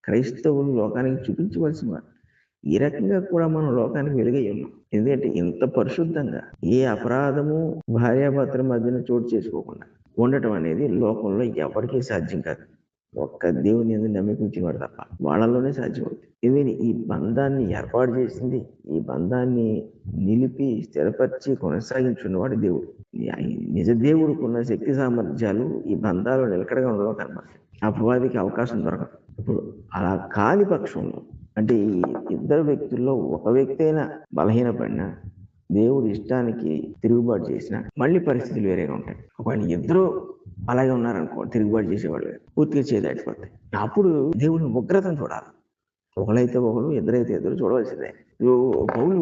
క్రైస్తవులు లోకానికి చూపించవలసిన వారు. ఈ రకంగా కూడా మనం లోకానికి వెలుగై ఉన్నాం. ఎందుకంటే ఇంత పరిశుద్ధంగా ఏ అపరాధము భార్యాభర్తల మధ్యన చోటు చేసుకోకుండా ఉండటం అనేది లోకంలో ఎవరికీ సాధ్యం కాదు. ఒక్క దేవుని యందు నమ్మికించిన వాడు తప్ప వాళ్ళలోనే సాధ్యమవుతుంది. ఎందుకంటే ఈ బంధాన్ని ఏర్పాటు చేసింది, ఈ బంధాన్ని నిలిపి స్థిరపరిచి కొనసాగించున్నవాడు దేవుడు. నిజ దేవుడుకున్న శక్తి సామర్థ్యాలు ఈ బంధాలు నిలకడగా ఉండడం కనబడతాయి. అపవాదికి అవకాశం దొరకదు. ఇప్పుడు అలా కాని పక్షంలో, అంటే ఈ ఇద్దరు వ్యక్తుల్లో ఒక వ్యక్తి అయినా బలహీనపడినా, దేవుడి ఇష్టానికి తిరుగుబాటు చేసిన మళ్ళీ పరిస్థితులు వేరేగా ఉంటాయి. ఒకవేళ ఇద్దరు అలాగే ఉన్నారనుకో, తిరుగుబాటు చేసేవాళ్ళు పూర్తిగా చేదాటిపోతాయి. అప్పుడు దేవుని ఉగ్రతను చూడాలి. ఒకళ్ళైతే ఒకళ్ళు, ఇద్దరైతే ఇద్దరు చూడవలసిందే. పౌలు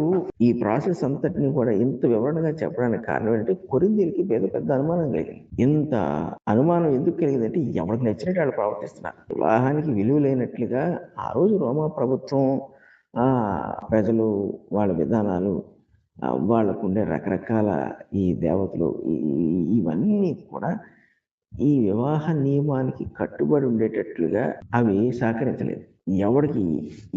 ఈ ప్రాసెస్ అంతటిని కూడా ఇంత వివరణగా చెప్పడానికి కారణం ఏంటంటే, కొరింథీయులకి పెద్ద పెద్ద అనుమానం కలిగింది. ఇంత అనుమానం ఎందుకు కలిగిందంటే, ఎవరికి నచ్చినట్టు వాళ్ళు ప్రవర్తిస్తున్నారు. వివాహానికి విలువ లేనట్లుగా ఆ రోజు రోమా ప్రభుత్వం, ప్రజలు, వాళ్ళ విధానాలు, వాళ్ళకుండే రకరకాల ఈ దేవతలు, ఇవన్నీ కూడా ఈ వివాహ నియమానికి కట్టుబడి ఉండేటట్లుగా అవి సహకరించలేదు. ఎవడికి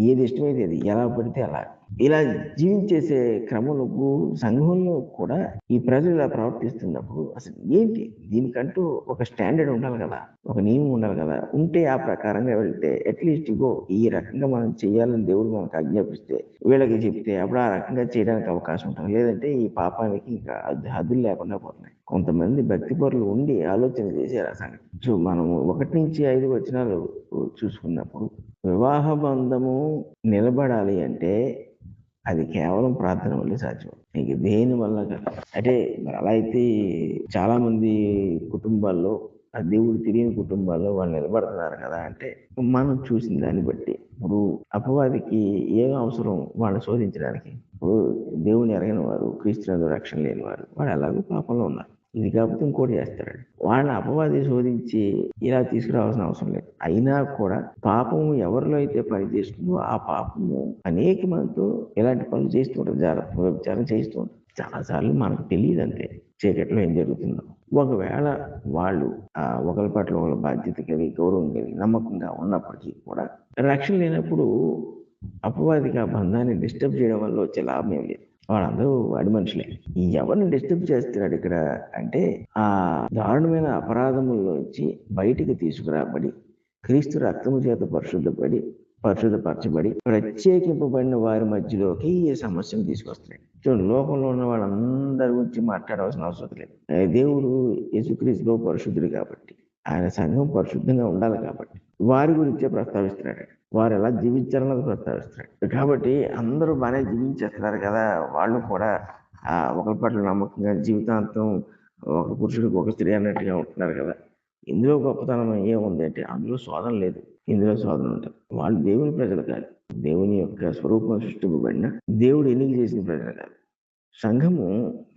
ఏది ఇష్టమైతే అది, ఎలా పడితే అలా. ఇలా జీవించేసే క్రమంలో సంఘంలో కూడా ఈ ప్రజలు ఇలా ప్రవర్తిస్తున్నప్పుడు అసలు ఏంటి, దీనికంటూ ఒక స్టాండర్డ్ ఉండాలి కదా, ఒక నియమం ఉండాలి కదా. ఉంటే ఆ ప్రకారంగా వెళ్తే అట్లీస్ట్ ఇగో ఈ రకంగా మనం చేయాలని దేవుడు మనకు ఆజ్ఞాపిస్తే వీళ్ళకి చెప్తే అప్పుడు ఆ రకంగా చేయడానికి అవకాశం ఉంటుంది. లేదంటే ఈ పాపానికి ఇంకా హద్దులు లేకుండా పోతున్నాయి. కొంతమంది భక్తి పరులు ఉండి ఆలోచన చేశారు ఆ సంగతి. సో మనము 1-5 వచనాలు చూసుకున్నప్పుడు, వివాహ బంధము నిలబడాలి అంటే అది కేవలం ప్రార్థన వల్లే సాధ్యం. ఇంక దేని వల్ల కాదు. అంటే మరి అలా అయితే చాలా మంది కుటుంబాల్లో, ఆ దేవుడు తెలియని కుటుంబాల్లో వాళ్ళు నిలబడుతున్నారు కదా అంటే, మనం చూసిన దాన్ని బట్టి ఇప్పుడు అపవాదికి ఏం అవసరం వాళ్ళని శోధించడానికి? ఇప్పుడు దేవుని ఎరగని వారు, క్రీస్తునందు రక్షణ లేని వారు, వాళ్ళు ఎలాగో పాపంలో ఉన్నారు. ఇది కాకపోతే ఇంకోటి చేస్తాడు. వాళ్ళని అపవాది శోధించి ఇలా తీసుకురావాల్సిన అవసరం లేదు. అయినా కూడా పాపము ఎవరిలో అయితే పని చేస్తుందో ఆ పాపము అనేక మందితో ఇలాంటి పనులు చేస్తూ ఉంటారు. జాగ్రత్త విచారం చేస్తూ ఉంటారు. చాలాసార్లు మనకు తెలియదు అంతే చీకట్లో ఏం జరుగుతుందో. ఒకవేళ వాళ్ళు ఒకరి పట్ల ఒకరి బాధ్యత కలిగి, గౌరవం కలిగి, నమ్మకంగా ఉన్నప్పటికీ కూడా రక్షణ లేనప్పుడు అపవాదికి ఆ బంధాన్ని డిస్టర్బ్ చేయడం వల్ల వచ్చే లాభం ఏం లేదు. వాళ్ళందరూ వాడి మనుషులే. ఎవరిని డిస్టర్బ్ చేస్తున్నాడు ఇక్కడ అంటే, ఆ దారుణమైన అపరాధముల్లోంచి బయటికి తీసుకురాబడి, క్రీస్తు రక్తము చేత పరిశుద్ధపరచబడి ప్రత్యేకింపబడిన వారి మధ్యలోకి ఈ సమస్యను తీసుకొస్తున్నాడు. చూడండి, లోకంలో ఉన్న వాళ్ళందరి గురించి మాట్లాడవలసిన అవసరం లేదు. దేవుడు యేసుక్రీస్తులో పరిశుద్ధుడు కాబట్టి, ఆయన సంఘం పరిశుద్ధంగా ఉండాలి కాబట్టి వారి గురించే ప్రస్తావిస్తున్నాడు. వారు ఎలా జీవించాలన్నది ప్రస్తావిస్తున్నాడు. కాబట్టి అందరూ బాగానే జీవించేస్తున్నారు కదా, వాళ్ళు కూడా ఒకరి పట్ల నమ్మకంగా జీవితాంతం ఒక పురుషుడికి ఒక స్త్రీ అన్నట్టుగా ఉంటున్నారు కదా. ఇందులో గొప్పతనం ఏముంది అంటే, అందులో శోధన లేదు, ఇందులో శోధన ఉంటుంది. వాళ్ళు దేవుని ప్రజలు కాదు, దేవుని యొక్క స్వరూపం సృష్టింపబడిన, దేవుడు ఎన్నిక చేసిన ప్రజలు కాదు. సంఘము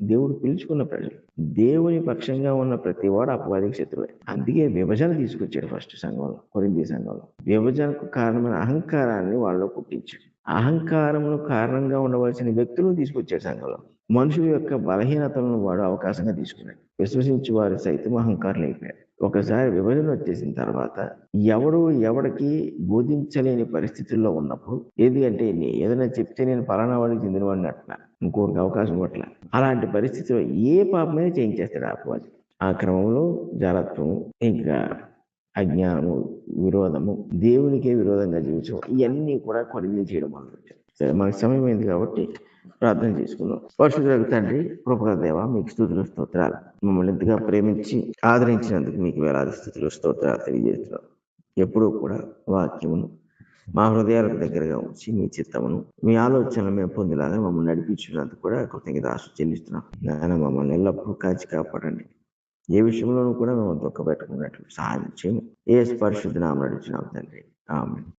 దేవుడు పిలుచుకున్న ప్రజలు. దేవుని పక్షంగా ఉన్న ప్రతి వాడు అపవాదికి శత్రువే. అందుకే విభజన తీసుకొచ్చాడు ఫస్ట్ సంఘంలో, కొరింథీ సంఘంలో. విభజనకు కారణమైన అహంకారాన్ని వాళ్ళు పుట్టించాడు. అహంకారమును కారణంగా ఉండవలసిన వ్యక్తులను తీసుకొచ్చాడు సంఘంలో. మనుషుల యొక్క బలహీనతలను వాడు అవకాశంగా తీసుకున్నాడు. విశ్వసించి వారు సైతం అహంకారులు అయిపోయారు. ఒకసారి విభజన వచ్చేసిన తర్వాత ఎవడు ఎవడికి బోధించలేని పరిస్థితుల్లో ఉన్నప్పుడు, ఎందుకంటే ఏదైనా చెప్తే నేను పలానా వాడికి చెందినవాడిని అట్లా, ఇంకొకరికి అవకాశం పట్ల, అలాంటి పరిస్థితిలో ఏ పాపమే చేయించేస్తాడు అపవాది. ఆ క్రమంలో జారత్వము, ఇంకా అజ్ఞానము, విరోధము, దేవునికే విరోధంగా జీవించడం, ఇవన్నీ కూడా కొరింథీ చేయడం మొదలుపెట్టారు. సరే, మనకు సమయం అయింది కాబట్టి ప్రార్థన చేసుకుందాం. పరిశుద్ధులకు తండ్రి, కృపగల దేవ, మీకు స్తుతులు స్తోత్రాలు. మమ్మల్ని ఇంతగా ప్రేమించి ఆదరించినందుకు మీకు వేలాది స్తుతులు స్తోత్రాలు తెలియజేస్తున్నాం. ఎప్పుడూ కూడా వాక్యమును మా హృదయాలకు దగ్గరగా ఉంచి మీ చిత్తమును, మీ ఆలోచనలు మేము పొందేలాగా మమ్మల్ని నడిపించినందుకు కూడా కృతజ్ఞతాస్తుతులు చెల్లిస్తున్నాం. నాయన, మమ్మల్ని ఎల్లప్పుడూ కాచి కాపాడండి. ఏ విషయంలోనూ కూడా మేము దుఃఖపెట్టుకున్నట్లు సహాయం చేయము. యేసు పరిశుద్ధ నామమున అడుగుచున్నాం తండ్రి, ఆమేన్.